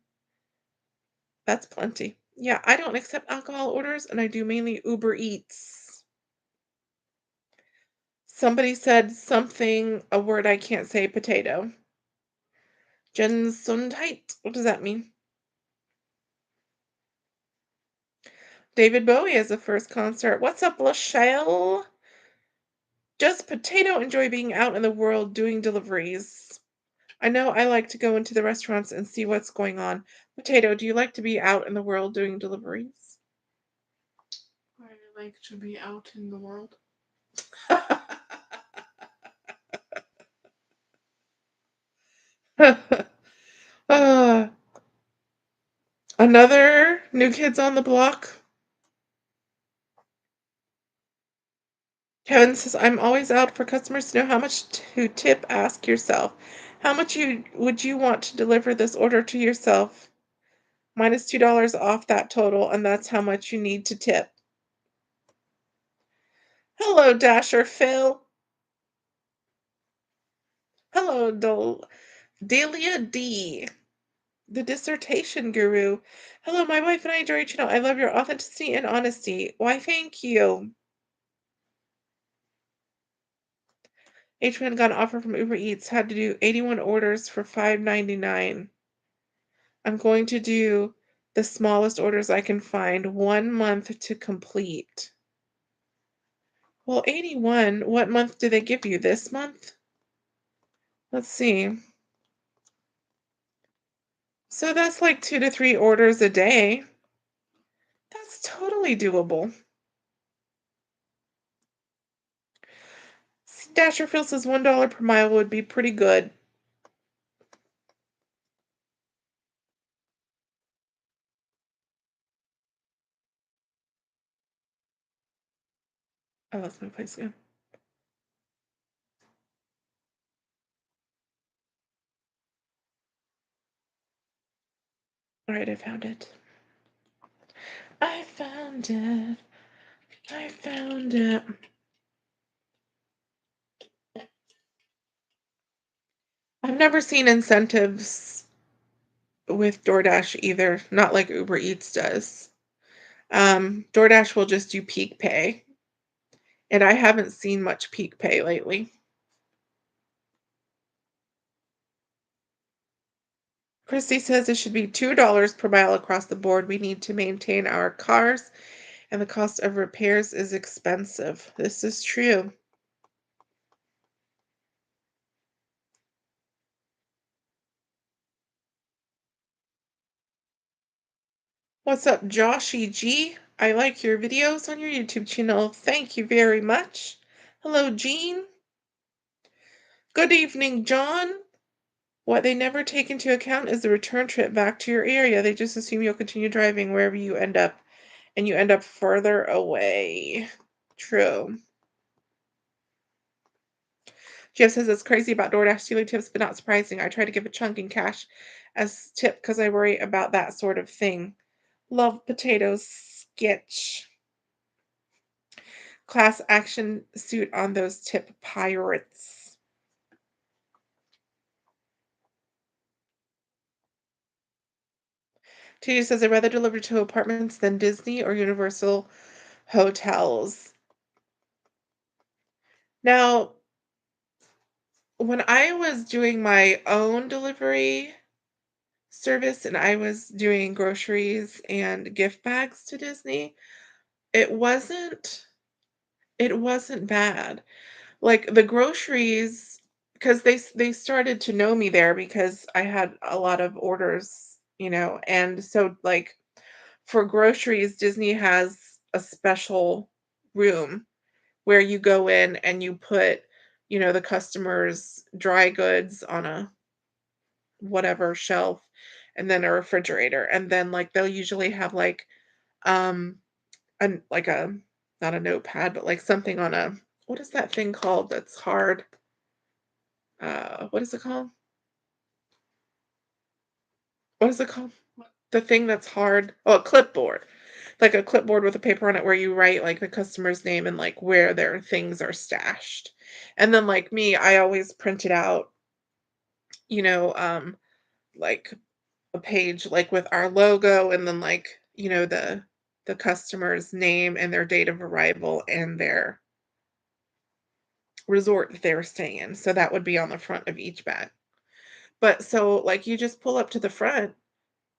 That's plenty. Yeah, I don't accept alcohol orders, and I do mainly Uber Eats. Somebody said something, a word I can't say, potato. Gesundheit. What does that mean? David Bowie has a first concert. What's up, Lachelle? Does Potato enjoy being out in the world doing deliveries? I know I like to go into the restaurants and see what's going on. Potato, do you like to be out in the world doing deliveries? I like to be out in the world. uh, Another New Kids on the Block. Kevin says, I'm always out for customers to know how much to tip. Ask yourself, how much would you want to deliver this order to yourself? Minus $2 off that total, and that's how much you need to tip. Hello, Dasher Phil. Hello, Delia D, the dissertation guru. Hello, my wife and I enjoy your channel. I love your authenticity and honesty. Why, thank you. H-Man got an offer from Uber Eats. Had to do 81 orders for $5.99. I'm going to do the smallest orders I can find, 1 month to complete. Well, 81, what month do they give you? This month? Let's see. So that's like 2 to 3 orders a day. That's totally doable. Dasher feels says $1 per mile would be pretty good. Oh, that's my place again. All right, I found it. I found it. I found it. I've never seen incentives with DoorDash either, not like Uber Eats does. DoorDash will just do peak pay, and I haven't seen much peak pay lately. Christy says it should be $2 per mile across the board. We need to maintain our cars, and the cost of repairs is expensive. This is true. What's up, Joshy G? I like your videos on your YouTube channel. Thank you very much. Hello, Jean. Good evening, John. What they never take into account is the return trip back to your area. They just assume you'll continue driving wherever you end up, and you end up further away. True. Jeff says it's crazy about DoorDash stealing tips, but not surprising. I try to give a chunk in cash as tip because I worry about that sort of thing. Love potatoes sketch. Class action suit on those tip pirates. TJ says I'd rather deliver to apartments than Disney or Universal hotels. Now, when I was doing my own delivery service and I was doing groceries and gift bags to Disney, it wasn't it wasn't bad. Like the groceries, because they started to know me there because I had a lot of orders, and so like for groceries, Disney has a special room where you go in and you put, the customer's dry goods on a whatever shelf and then a refrigerator. And then like they'll usually have like um like a not a notepad, but like something on a what is that thing called that's hard? What is it called? What is it called? The thing that's hard. Oh, a clipboard. Like a clipboard with a paper on it where you write like the customer's name and like where their things are stashed. And then like me, I always print it out, you know, um, like a page like with our logo and then like, the customer's name and their date of arrival and their resort that they were staying in. So that would be on the front of each bag. But so like you just pull up to the front,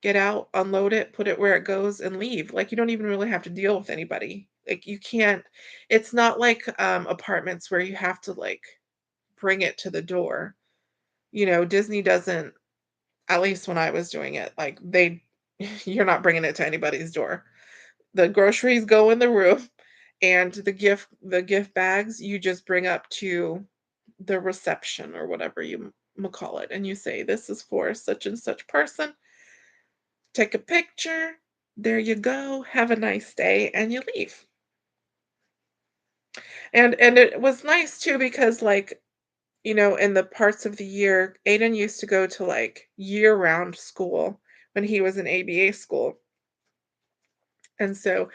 get out, unload it, put it where it goes, and leave. Like, you don't even really have to deal with anybody. Like, you can't it's not like, apartments where you have to, like, bring it to the door. Disney doesn't at least when I was doing it, like, you're not bringing it to anybody's door. The groceries go in the room, and the gift bags, you just bring up to the reception or whatever you m call it, and you say, "This is for such and such person." Take a picture. There you go. Have a nice day, and you leave. And it was nice too because like, in the parts of the year, Aiden used to go to like year-round school when he was in ABA school. And so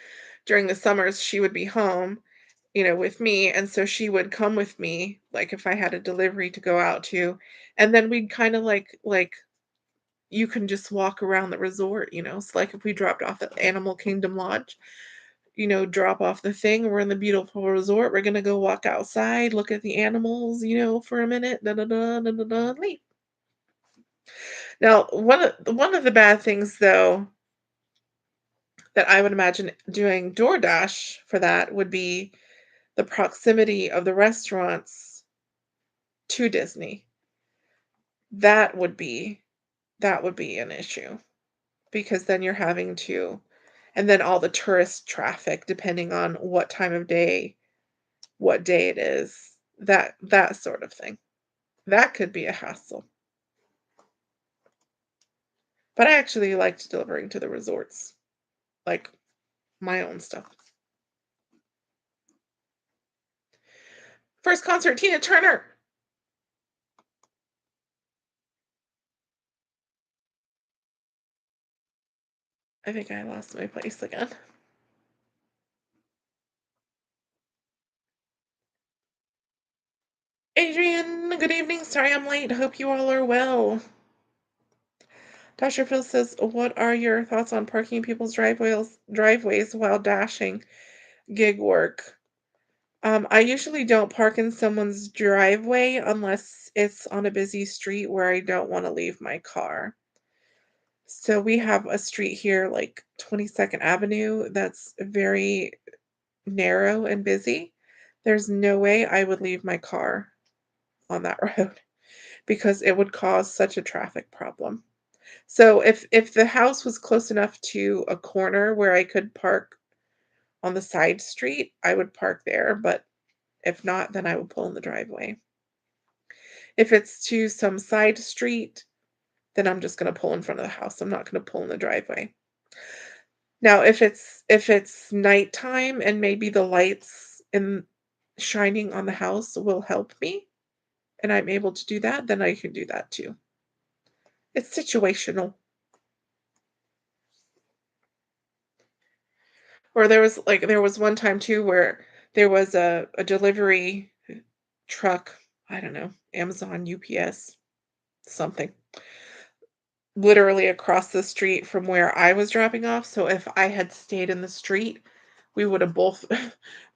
during the summers she would be home, with me, and so she would come with me like if I had a delivery to go out to, and then we'd kind of like you can just walk around the resort. It's like if we dropped off at Animal Kingdom Lodge, drop off the thing. We're in the beautiful resort. We're gonna go walk outside, look at the animals, for a minute, da da da da da da, leave. Now, one of the bad things though that I would imagine doing DoorDash for that would be the proximity of the restaurants to Disney. That would be that would be an issue because then you're having to and then all the tourist traffic depending on what time of day, what day it is. That sort of thing. That could be a hassle. But I actually liked delivering to the resorts, like my own stuff. First concert, Tina Turner. I think I lost my place again. Adrian, good evening. Sorry I'm late. Hope you all are well. Dr. Phil says, "What are your thoughts on parking people's driveways while dashing gig work?" I usually don't park in someone's driveway unless it's on a busy street where I don't want to leave my car. So we have a street here, like 22nd Avenue, that's very narrow and busy. There's no way I would leave my car on that road because it would cause such a traffic problem. So if the house was close enough to a corner where I could park on the side street, I would park there, but if not, then I would pull in the driveway. If it's to some side street, then I'm just gonna pull in front of the house. I'm not gonna pull in the driveway. Now, if it's nighttime and maybe the lights in shining on the house will help me, and I'm able to do that, then I can do that too. It's situational. Or there was one time too where there was a delivery truck, I don't know, Amazon, UPS, something, literally across the street from where I was dropping off. So if I had stayed in the street, we would have both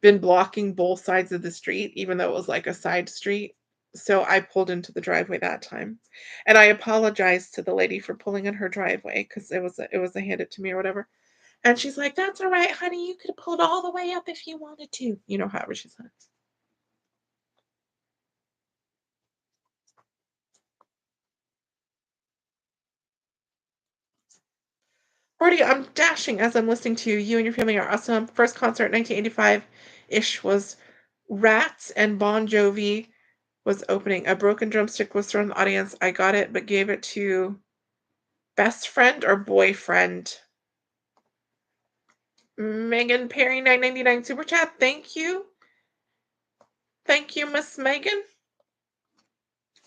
been blocking both sides of the street, even though it was like a side street. So I pulled into the driveway that time. And I apologized to the lady for pulling in her driveway because it was a hand it to me or whatever. And she's like, "That's all right, honey. You could have pulled all the way up if you wanted to." However she said. Brody, I'm dashing as I'm listening to you. You and your family are awesome. First concert, 1985-ish, was Rats and Bon Jovi was opening. A broken drumstick was thrown in the audience. I got it, but gave it to best friend or boyfriend. Megan Perry, 9.99 super chat. Thank you. Thank you, Miss Megan.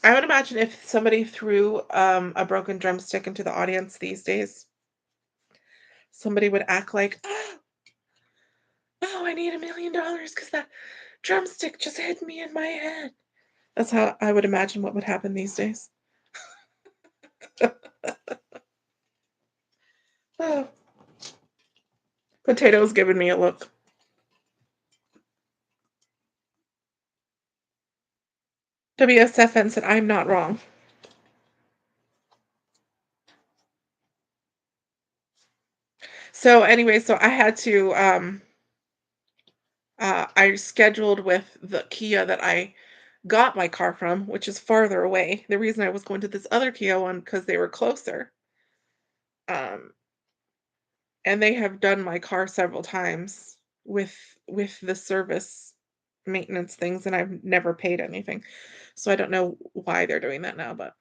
I would imagine if somebody threw a broken drumstick into the audience these days, somebody would act like, "Oh, I need $1 million because that drumstick just hit me in my head." That's how I would imagine what would happen these days. Oh, Potato's giving me a look. WSFN said, "I'm not wrong." So anyway, so I had to I scheduled with the Kia that I got my car from, which is farther away. The reason I was going to this other Kia one because they were closer. Um, and they have done my car several times with the service maintenance things, and I've never paid anything. So I don't know why they're doing that now, but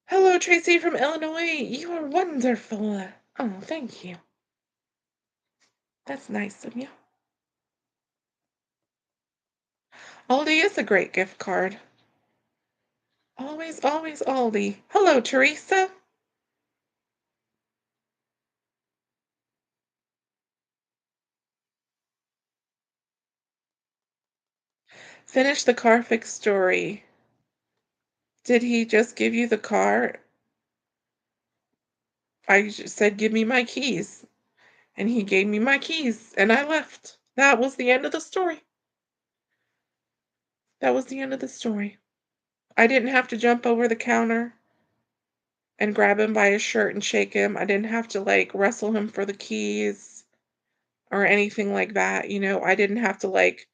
hello, Tracy from Illinois. You are wonderful. Oh, thank you. That's nice of you. Aldi is a great gift card. Always, always Aldi. Hello, Teresa. Finish the car fix story. Did he just give you the car? I just said, "Give me my keys." And he gave me my keys, and I left. That was the end of the story. That was the end of the story. I didn't have to jump over the counter and grab him by his shirt and shake him. I didn't have to, like, wrestle him for the keys or anything like that. I didn't have to, like,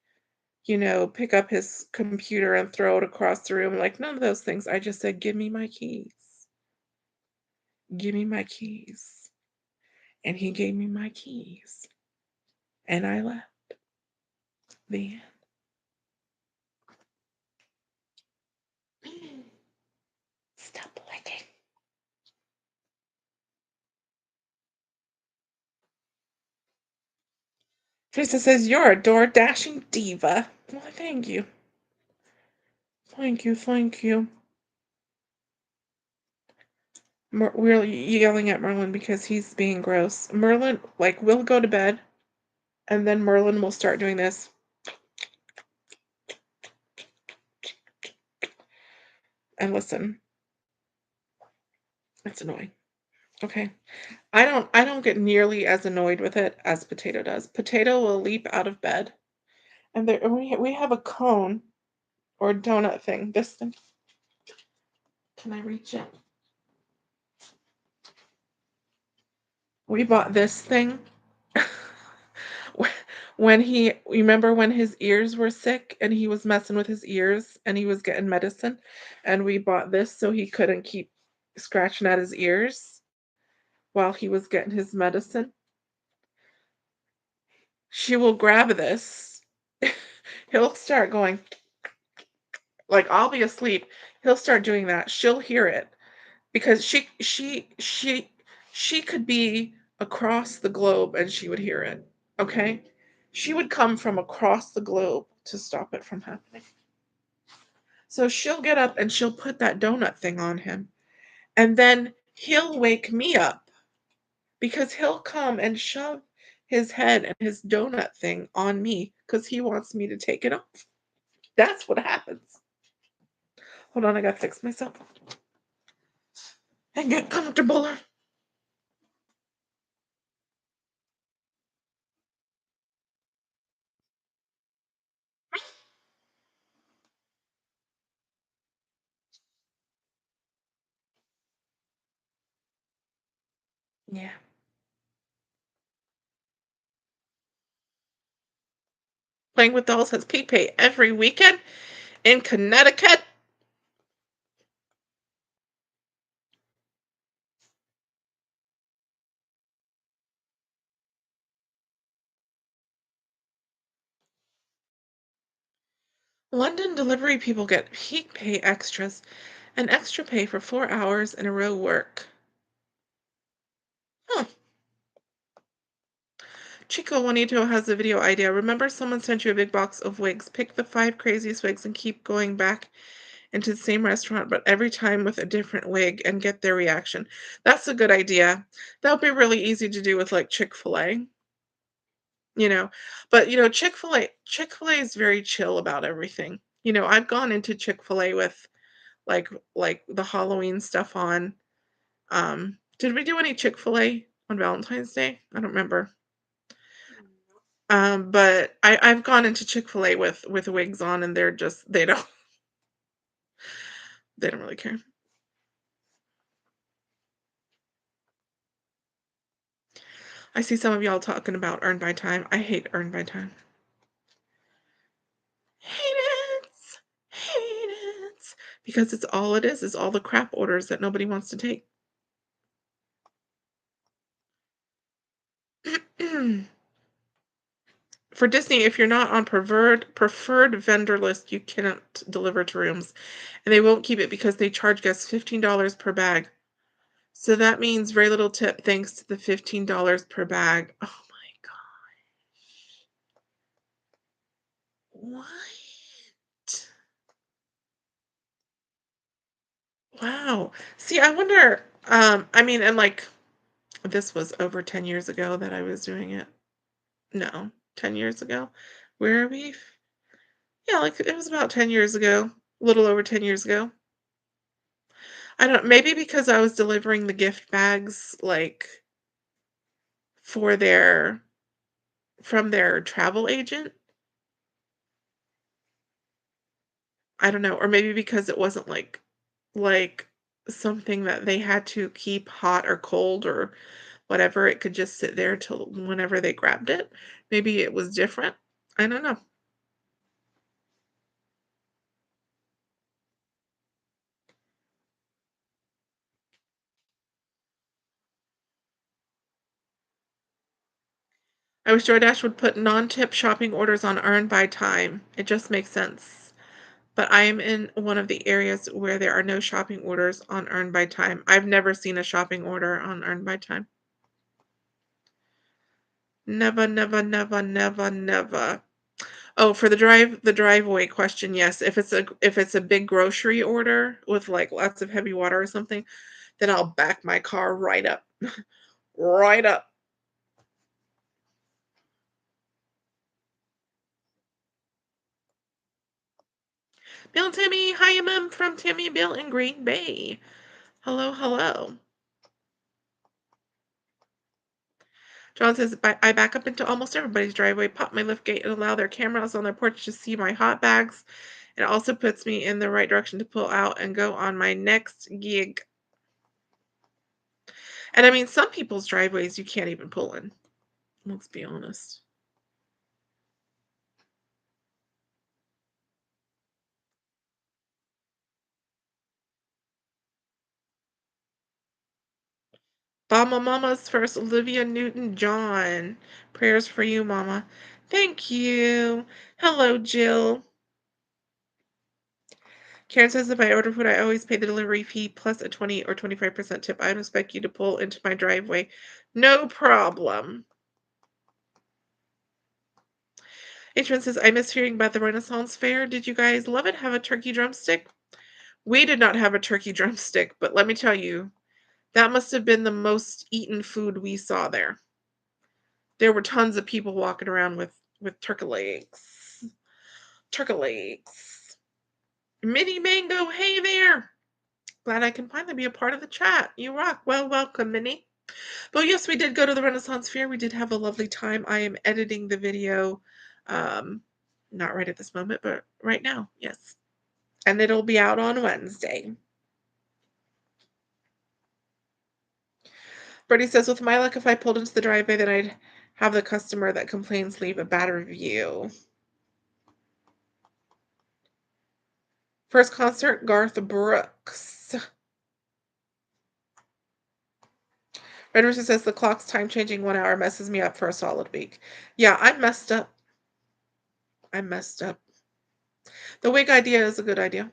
pick up his computer and throw it across the room. Like, none of those things. I just said, "Give me my keys. Give me my keys." and he gave me my keys, and I left. The end. Stop licking. Teresa says, "You're a door-dashing diva." Well, thank you. Thank you, thank you. We're yelling at Merlin because he's being gross. Merlin, like, we'll go to bed, and then Merlin will start doing this. And listen, it's annoying. Okay. I don't get nearly as annoyed with it as Potato does. Potato will leap out of bed, and we have a cone or donut thing. This thing. Can I reach it? We bought this thing when you remember when his ears were sick and he was messing with his ears and he was getting medicine, and we bought this so he couldn't keep scratching at his ears while he was getting his medicine. She will grab this. He'll start going, like, I'll be asleep. He'll start doing that. She'll hear it because she could be across the globe and she would hear it. Okay? She would come from across the globe to stop it from happening. So she'll get up and she'll put that donut thing on him. And then he'll wake me up because he'll come and shove his head and his donut thing on me because he wants me to take it off. That's what happens. Hold on, I gotta fix myself and get comfortable. Yeah. Playing with Dolls has peak pay every weekend in Connecticut. London delivery people get peak pay extras and extra pay for 4 hours in a row work. Huh. Chico Juanito has a video idea. Remember someone sent you a big box of wigs. Pick the 5 craziest wigs and keep going back into the same restaurant, but every time with a different wig and get their reaction. That's a good idea. That would be really easy to do with like Chick-fil-A, you know. But Chick-fil-A is very chill about everything. I've gone into Chick-fil-A with like the Halloween stuff on. Did we do any Chick-fil-A on Valentine's Day? I don't remember. But I've gone into Chick-fil-A with wigs on, and they don't really care. I see some of y'all talking about earned by time. I hate earned by time. Hate it. Hate it. Because it's all it is all the crap orders that nobody wants to take. For Disney, if you're not on preferred vendor list, you cannot deliver to rooms. And they won't keep it because they charge guests $15 per bag. So that means very little tip thanks to the $15 per bag. Oh my God. What? Wow. See, I wonder, I mean, and like this was over 10 years ago that I was doing it. No, 10 years ago. Where are we? Yeah, like it was about 10 years ago, a little over 10 years ago. I don't, maybe because I was delivering the gift bags like for from their travel agent. I don't know, or maybe because it wasn't like something that they had to keep hot or cold or whatever. It could just sit there till whenever they grabbed it. Maybe it was different. I don't know. I wish DoorDash would put non-tip shopping orders on earn by time. It just makes sense. But I am in one of the areas where there are no shopping orders on earn by time. I've never seen a shopping order on earn by time. Never, never, never, never, never. Oh, for the driveway question, yes. If it's a big grocery order with like lots of heavy water or something, then I'll back my car right up. Right up. Bill and Timmy, hi, I'm from Timmy, Bill in Green Bay. Hello, hello. John says, I back up into almost everybody's driveway, pop my lift gate, and allow their cameras on their porch to see my hot bags. It also puts me in the right direction to pull out and go on my next gig. And I mean, some people's driveways you can't even pull in. Let's be honest. Mama Mama's first, Olivia Newton-John. Prayers for you, Mama. Thank you. Hello, Jill. Karen says if I order food, I always pay the delivery fee plus a 20 or 25% tip. I don't expect you to pull into my driveway. No problem. Adrian says, I miss hearing about the Renaissance Fair. Did you guys love it? Have a turkey drumstick? We did not have a turkey drumstick, but let me tell you, that must have been the most eaten food we saw there. There were tons of people walking around with turkey legs. Turkey legs. Mini Mango, hey there. Glad I can finally be a part of the chat. You rock. Well, welcome, Minnie. But yes, we did go to the Renaissance Fair. We did have a lovely time. I am editing the video, not right at this moment, but right now, yes. And it'll be out on Wednesday. Bertie says, with my luck, if I pulled into the driveway, then I'd have the customer that complains leave a bad review. First concert, Garth Brooks. Red Rooster says, the clock's time changing 1 hour messes me up for a solid week. Yeah, I'm messed up. I'm messed up. The wig idea is a good idea.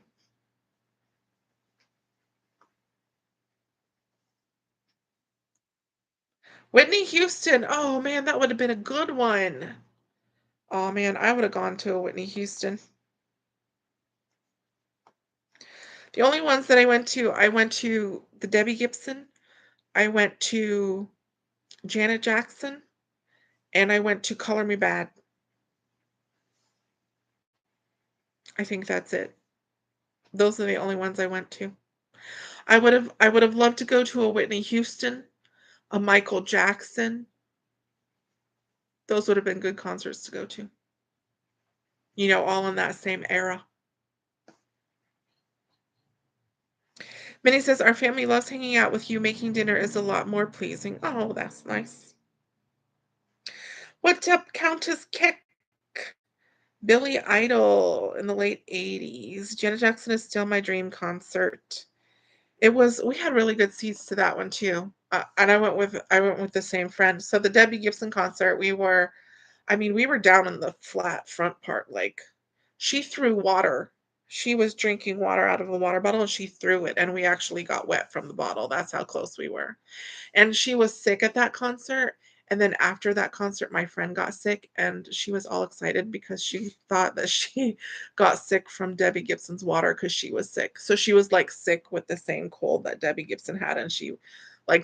Whitney Houston. Oh, man, that would have been a good one. Oh, man, I would have gone to a Whitney Houston. The only ones that I went to the Debbie Gibson, I went to Janet Jackson, and I went to Color Me Bad. I think that's it. Those are the only ones I went to. I would have loved to go to a Whitney Houston, a Michael Jackson. Those would have been good concerts to go to. You know, all in that same era. Minnie says, our family loves hanging out with you. Making dinner is a lot more pleasing. Oh, that's nice. What's up, Countess Kick? Billy Idol in the late 80s. Janet Jackson is still my dream concert. We had really good seats to that one too. And I went with the same friend. So the Debbie Gibson concert, we were down in the flat front part. Like, she threw water. She was drinking water out of a water bottle and she threw it, and we actually got wet from the bottle. That's how close we were. And she was sick at that concert. And then after that concert, my friend got sick, and she was all excited because she thought that she got sick from Debbie Gibson's water because she was sick. So she was like sick with the same cold that Debbie Gibson had. And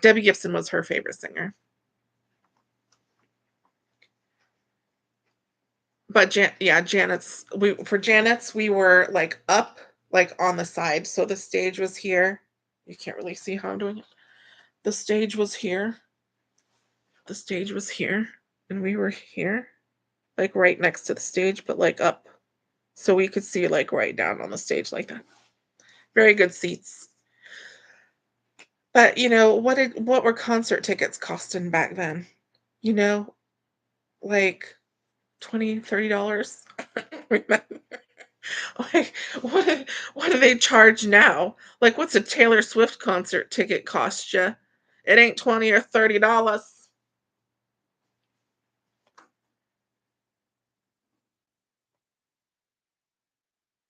Debbie Gibson was her favorite singer. But Janet's, we were like up, like on the side. So the stage was here. You can't really see how I'm doing it. The stage was here. The stage was here. And we were here, like right next to the stage, but like up. So we could see like right down on the stage like that. Very good seats. But what were concert tickets costing back then? You know, like $20, $30. Remember? Like, what do they charge now? Like, what's a Taylor Swift concert ticket cost you? It ain't $20 or $30.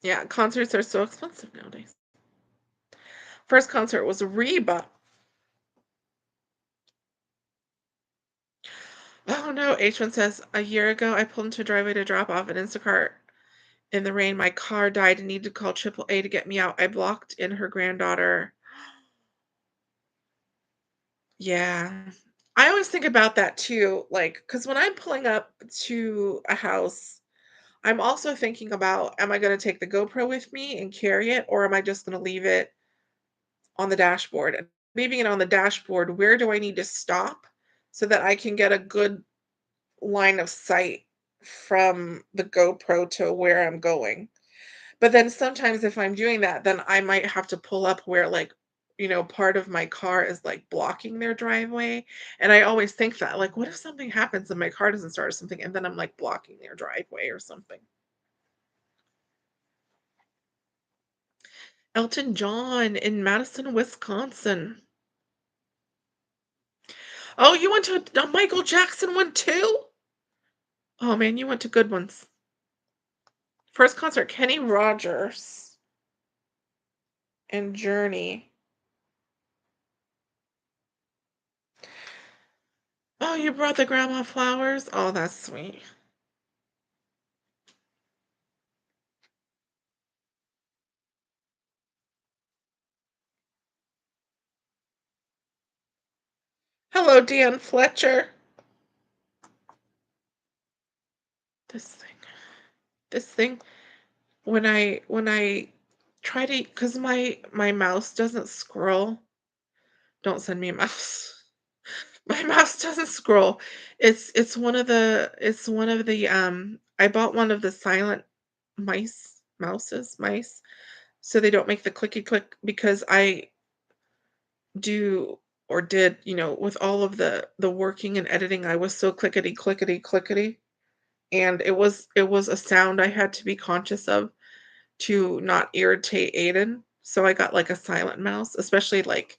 Yeah, concerts are so expensive nowadays. First concert was Reba. Oh no, H1 says, a year ago I pulled into a driveway to drop off an Instacart in the rain. My car died and needed to call AAA to get me out. I blocked in her granddaughter. Yeah. I always think about that too, like, because when I'm pulling up to a house, I'm also thinking about, am I gonna take the GoPro with me and carry it, or am I just gonna leave it on the dashboard? And leaving it on the dashboard, where do I need to stop so that I can get a good line of sight from the GoPro to where I'm going? But then sometimes if I'm doing that, then I might have to pull up where, like, part of my car is, like, blocking their driveway, and I always think that, like, what if something happens and my car doesn't start or something, and then I'm, like, blocking their driveway or something? Elton John in Madison, Wisconsin. Oh, you went to a Michael Jackson one too? Oh, man, you went to good ones. First concert, Kenny Rogers and Journey. Oh, you brought the grandma flowers? Oh, that's sweet. Hello, Dan Fletcher. This thing. This thing, when I try to, because my mouse doesn't scroll. Don't send me a mouse. My mouse doesn't scroll. It's one of the I bought one of the silent mice, so they don't make the clicky click, because I do, or did, with all of the working and editing, I was so clickety clickety clickety, and it was a sound I had to be conscious of to not irritate Aiden. So I got like a silent mouse, especially like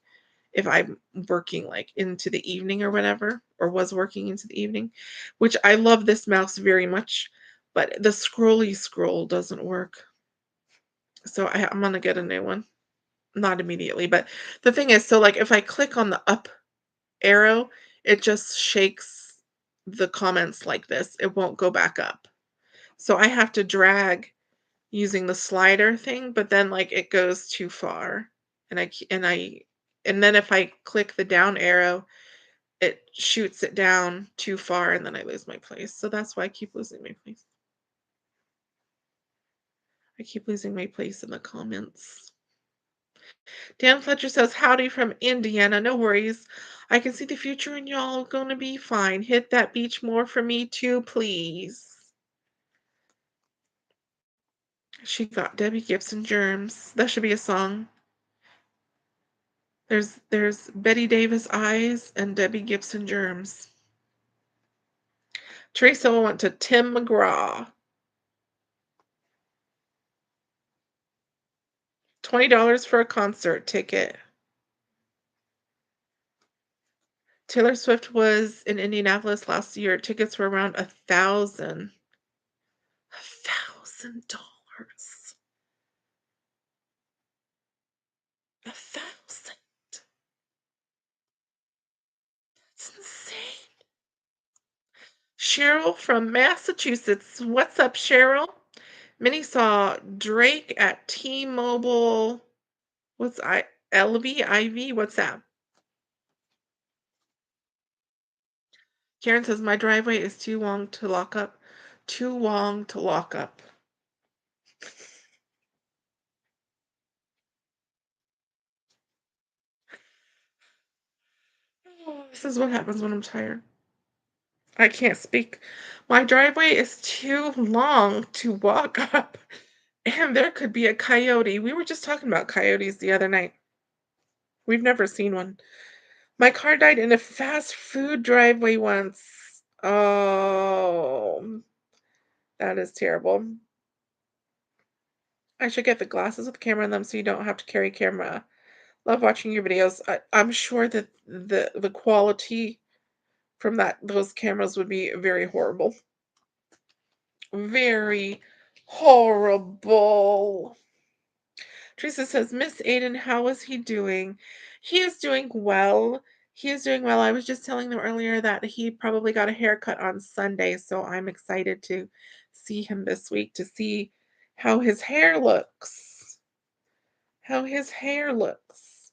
if I'm working like into the evening or whatever, or was working into the evening, which I love this mouse very much, but the scrolly scroll doesn't work. So I'm gonna get a new one. Not immediately, but the thing is, so like if I click on the up arrow, it just shakes the comments like this. It won't go back up. So I have to drag using the slider thing, but then, like, it goes too far, and and then if I click the down arrow, it shoots it down too far, and then I lose my place, so that's why I keep losing my place. I keep losing my place in the comments. Dan Fletcher says, "Howdy from Indiana, no worries. I can see the future and y'all gonna be fine. Hit that beach more for me too, please." She got Debbie Gibson germs. That should be a song. There's Betty Davis eyes and Debbie Gibson germs. Teresa went to Tim McGraw. $20 for a concert ticket. Taylor Swift was in Indianapolis last year. Tickets were around 1,000. $1,000. 1,000. That's insane. Cheryl from Massachusetts. What's up, Cheryl? Minnie saw Drake at T-Mobile. What's LV IV? What's that? Karen says, my driveway is too long to lock up. Too long to lock up. Oh, this is what happens when I'm tired. I can't speak. My driveway is too long to walk up, and there could be a coyote. We were just talking about coyotes the other night. We've never seen one. My car died in a fast food driveway once. Oh, that is terrible. I should get the glasses with the camera in them so you don't have to carry camera. Love watching your videos. I'm sure that the quality from those cameras would be very horrible. Very Horrible. Teresa says, Miss Aiden, how is he doing? He is doing well. He is doing well. I was just telling them earlier that he probably got a haircut on Sunday, so I'm excited to see him this week to see how his hair looks. How his hair looks.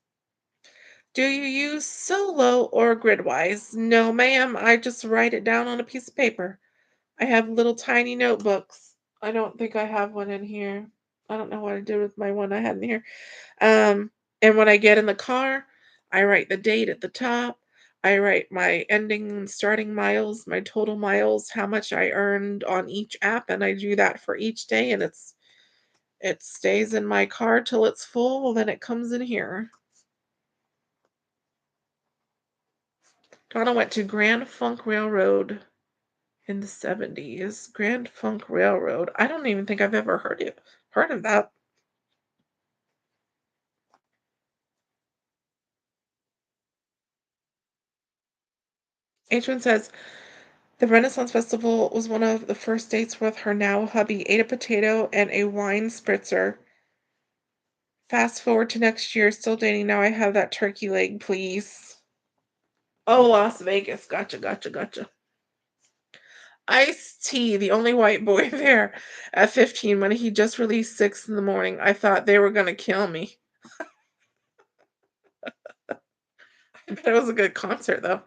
Do you use solo or gridwise? No, ma'am. I just write it down on a piece of paper. I have little tiny notebooks. I don't think I have one in here. I don't know what I did with my one I had in here. Um, and when I get in the car, I write the date at the top. I write my ending and starting miles, my total miles, how much I earned on each app, and I do that for each day, and it stays in my car till it's full, then it comes in here. Donna went to Grand Funk Railroad in the 70s. Grand Funk Railroad. I don't even think I've ever heard of that. H1 says, the Renaissance Festival was one of the first dates with her now hubby. Ate a potato and a wine spritzer. Fast forward to next year, still dating. Now I have that turkey leg, please. Oh, Las Vegas. Gotcha, gotcha, gotcha. Ice T, the only white boy there at 15 when he just released 6 in the morning. I thought they were going to kill me. I bet it was a good concert, though.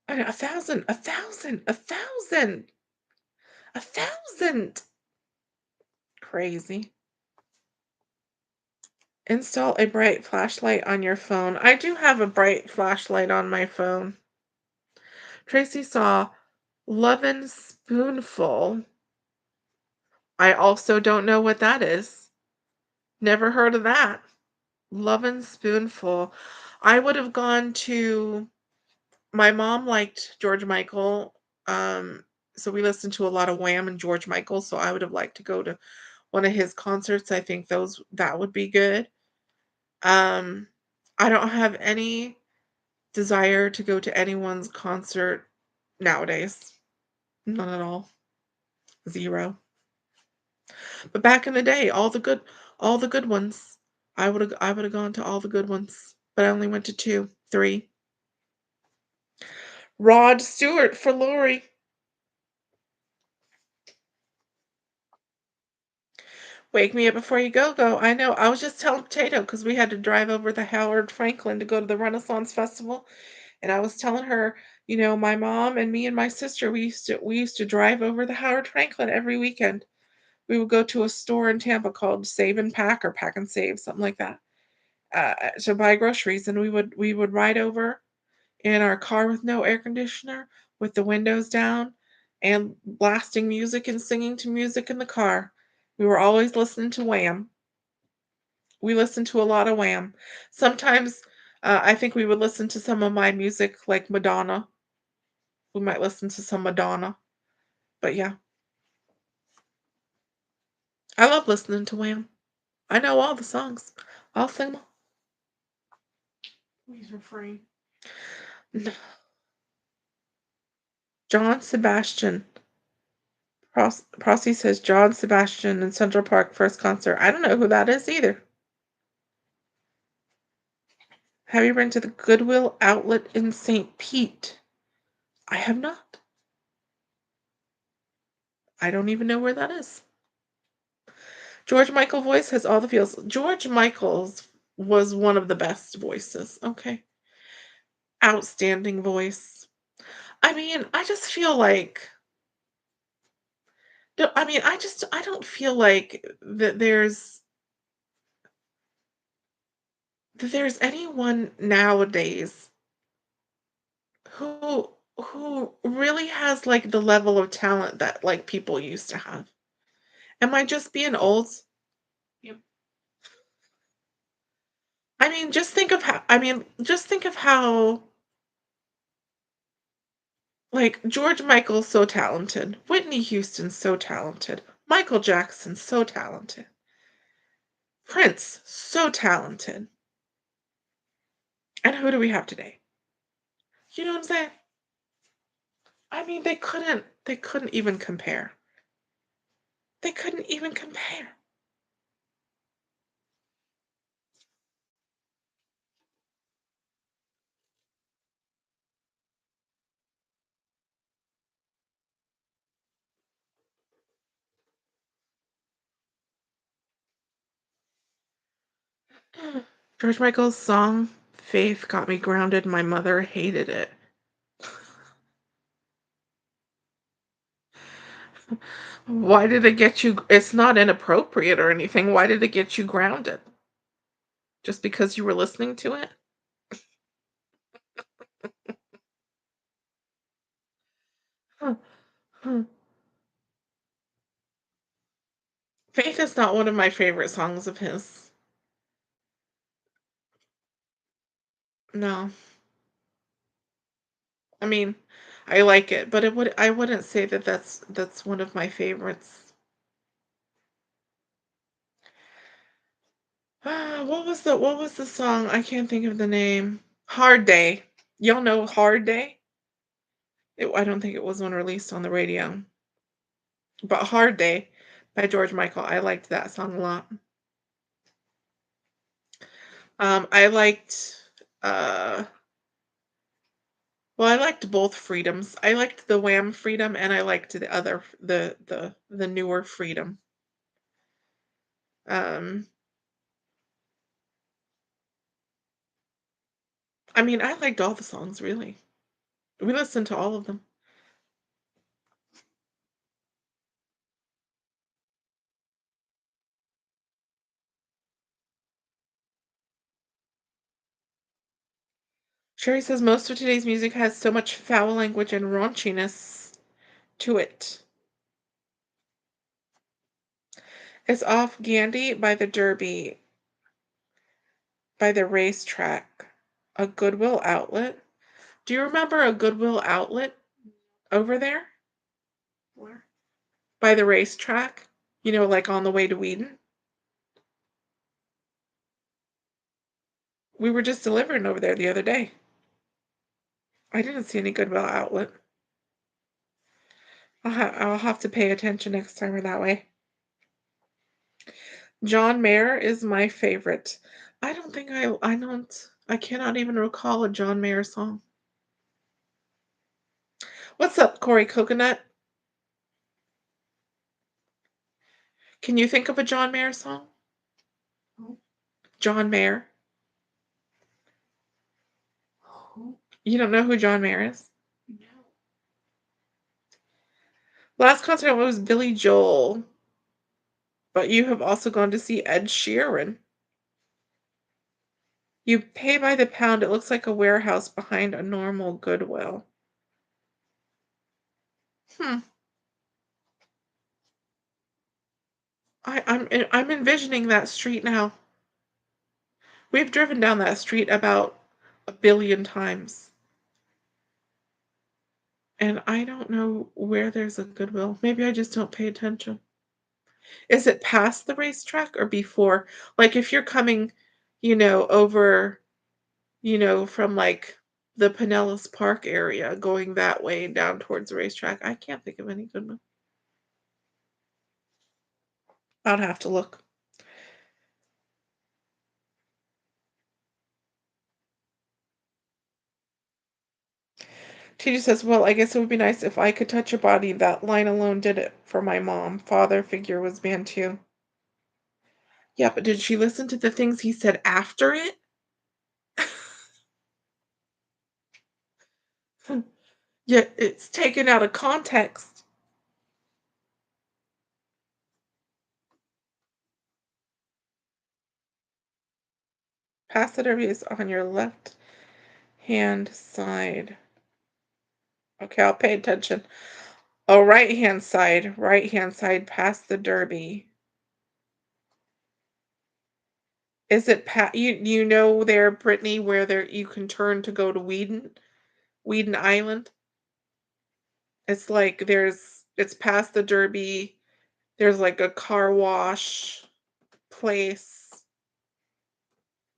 I know, 1,000, 1,000, 1,000, 1,000. Crazy. Install a bright flashlight on your phone. I do have a bright flashlight on my phone. Tracy saw Lovin' Spoonful. I also don't know what that is. Never heard of that. Lovin' Spoonful. I would have gone to my mom liked George Michael. Um, so we listened to a lot of Wham and George Michael, so I would have liked to go to one of his concerts. I think that would be good. Um, I don't have any desire to go to anyone's concert nowadays. None at all. Zero. But back in the day, all the good ones. I would have gone to all the good ones. But I only went to 2, 3. Rod Stewart for Lori. Wake me up before you go, go. I know. I was just telling Potato because we had to drive over to Howard Franklin to go to the Renaissance Festival. And I was telling her, my mom and me and my sister, we used to drive over the Howard Franklin every weekend. We would go to a store in Tampa called Save and Pack or Pack and Save, something like that, to buy groceries. And we would ride over in our car with no air conditioner, with the windows down, and blasting music and singing to music in the car. We were always listening to Wham. We listened to a lot of Wham. Sometimes I think we would listen to some of my music, like Madonna. We might listen to some Madonna. But yeah, I love listening to Wham. I know all the songs. I'll sing them. Please refrain. No. John Sebastian. Prosy says John Sebastian in Central Park first concert. I don't know who that is either. Have you been to the Goodwill outlet in St. Pete? I have not. I don't even know where that is. George Michael voice has all the feels. George Michael's was one of the best voices. Okay. Outstanding voice. I mean, I just feel like no, I mean, I don't feel like that there's anyone nowadays who really has like the level of talent that like people used to have. Am I just being old? Yep. I mean, just think of how like George Michael's so talented, Whitney Houston's so talented, Michael Jackson's so talented, Prince so talented. And who do we have today? You know what I'm saying? I mean, they couldn't even compare. They couldn't even compare. George Michael's song "Faith" got me grounded. My mother hated it. Why did it get you it's not inappropriate or anything. Why did it get you grounded? Just because you were listening to it? Huh, huh. Faith is not one of my favorite songs of his. No. I mean, I like it, but I wouldn't say that that's one of my favorites. What was the song? I can't think of the name. Hard Day. Y'all know Hard Day? I don't think it was one released on the radio. But Hard Day by George Michael. I liked that song a lot. I liked uh well, I liked both Freedoms. I liked the Wham Freedom and I liked the other the newer Freedom. Um I mean, I liked all the songs really. We listened to all of them. Sherry says most of today's music has so much foul language and raunchiness to it. It's off Gandhi by the Derby, by the racetrack. A Goodwill outlet. Do you remember a Goodwill outlet over there? Where? By the racetrack? Like on the way to Whedon? We were just delivering over there the other day. I didn't see any Goodwill outlet. I'll have to pay attention next time we're that way. John Mayer is my favorite. I cannot even recall a John Mayer song. What's up, Corey Coconut? Can you think of a John Mayer song? Who? John Mayer. Who? You don't know who John Mayer is? No. Last concert was Billy Joel, but you have also gone to see Ed Sheeran. You pay by the pound. It looks like a warehouse behind a normal Goodwill. Hmm. I'm envisioning that street now. We've driven down that street about a billion times. And I don't know where there's a Goodwill. Maybe I just don't pay attention. Is it past the racetrack or before? Like if you're coming, over, from like the Pinellas Park area going that way down towards the racetrack. I can't think of any Goodwill. I'd have to look. Teacher says, well, I guess it would be nice if I could touch your body. That line alone did it for my mom. Father figure was banned too. Yeah, but did she listen to the things he said after it? Yeah, it's taken out of context. Pass it is on your left hand side. Okay, I'll pay attention. Oh, right hand side past the Derby. Is it you know there, Brittany, where there you can turn to go to Whedon Island? It's like it's past the Derby. There's like a car wash place,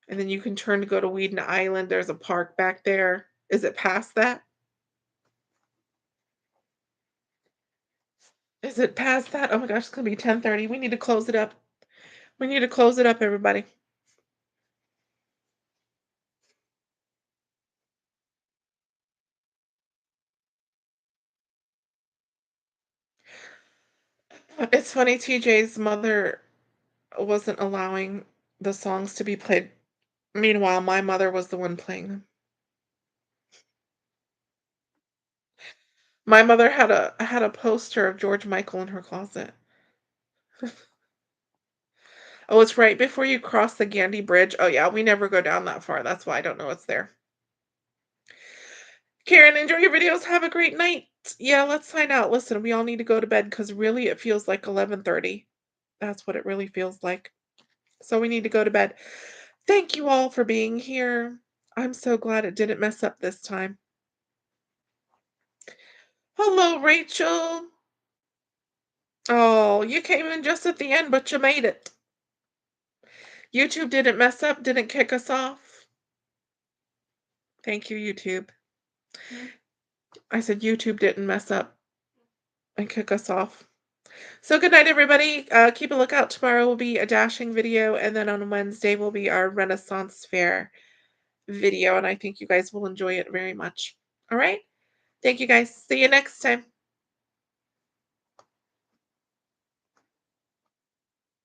and then you can turn to go to Whedon Island. There's a park back there. Is it past that? Is it past that? Oh my gosh, it's gonna be 10:30. We need to close it up. We need to close it up, everybody. It's funny, TJ's mother wasn't allowing the songs to be played. Meanwhile, my mother was the one playing them. My mother had a poster of George Michael in her closet. Oh, it's right before you cross the Gandy Bridge. Oh yeah, we never go down that far. That's why I don't know it's there. Karen, enjoy your videos. Have a great night. Yeah, let's sign out. Listen, we all need to go to bed because really it feels like 11:30. That's what it really feels like. So we need to go to bed. Thank you all for being here. I'm so glad it didn't mess up this time. Hello, Rachel. Oh, you came in just at the end, but you made it. YouTube didn't mess up, didn't kick us off. Thank you, YouTube. I said YouTube didn't mess up and kick us off. So good night, everybody. Keep a lookout. Tomorrow will be a dashing video, and then on Wednesday will be our Renaissance Fair video, and I think you guys will enjoy it very much. All right? Thank you, guys. See you next time.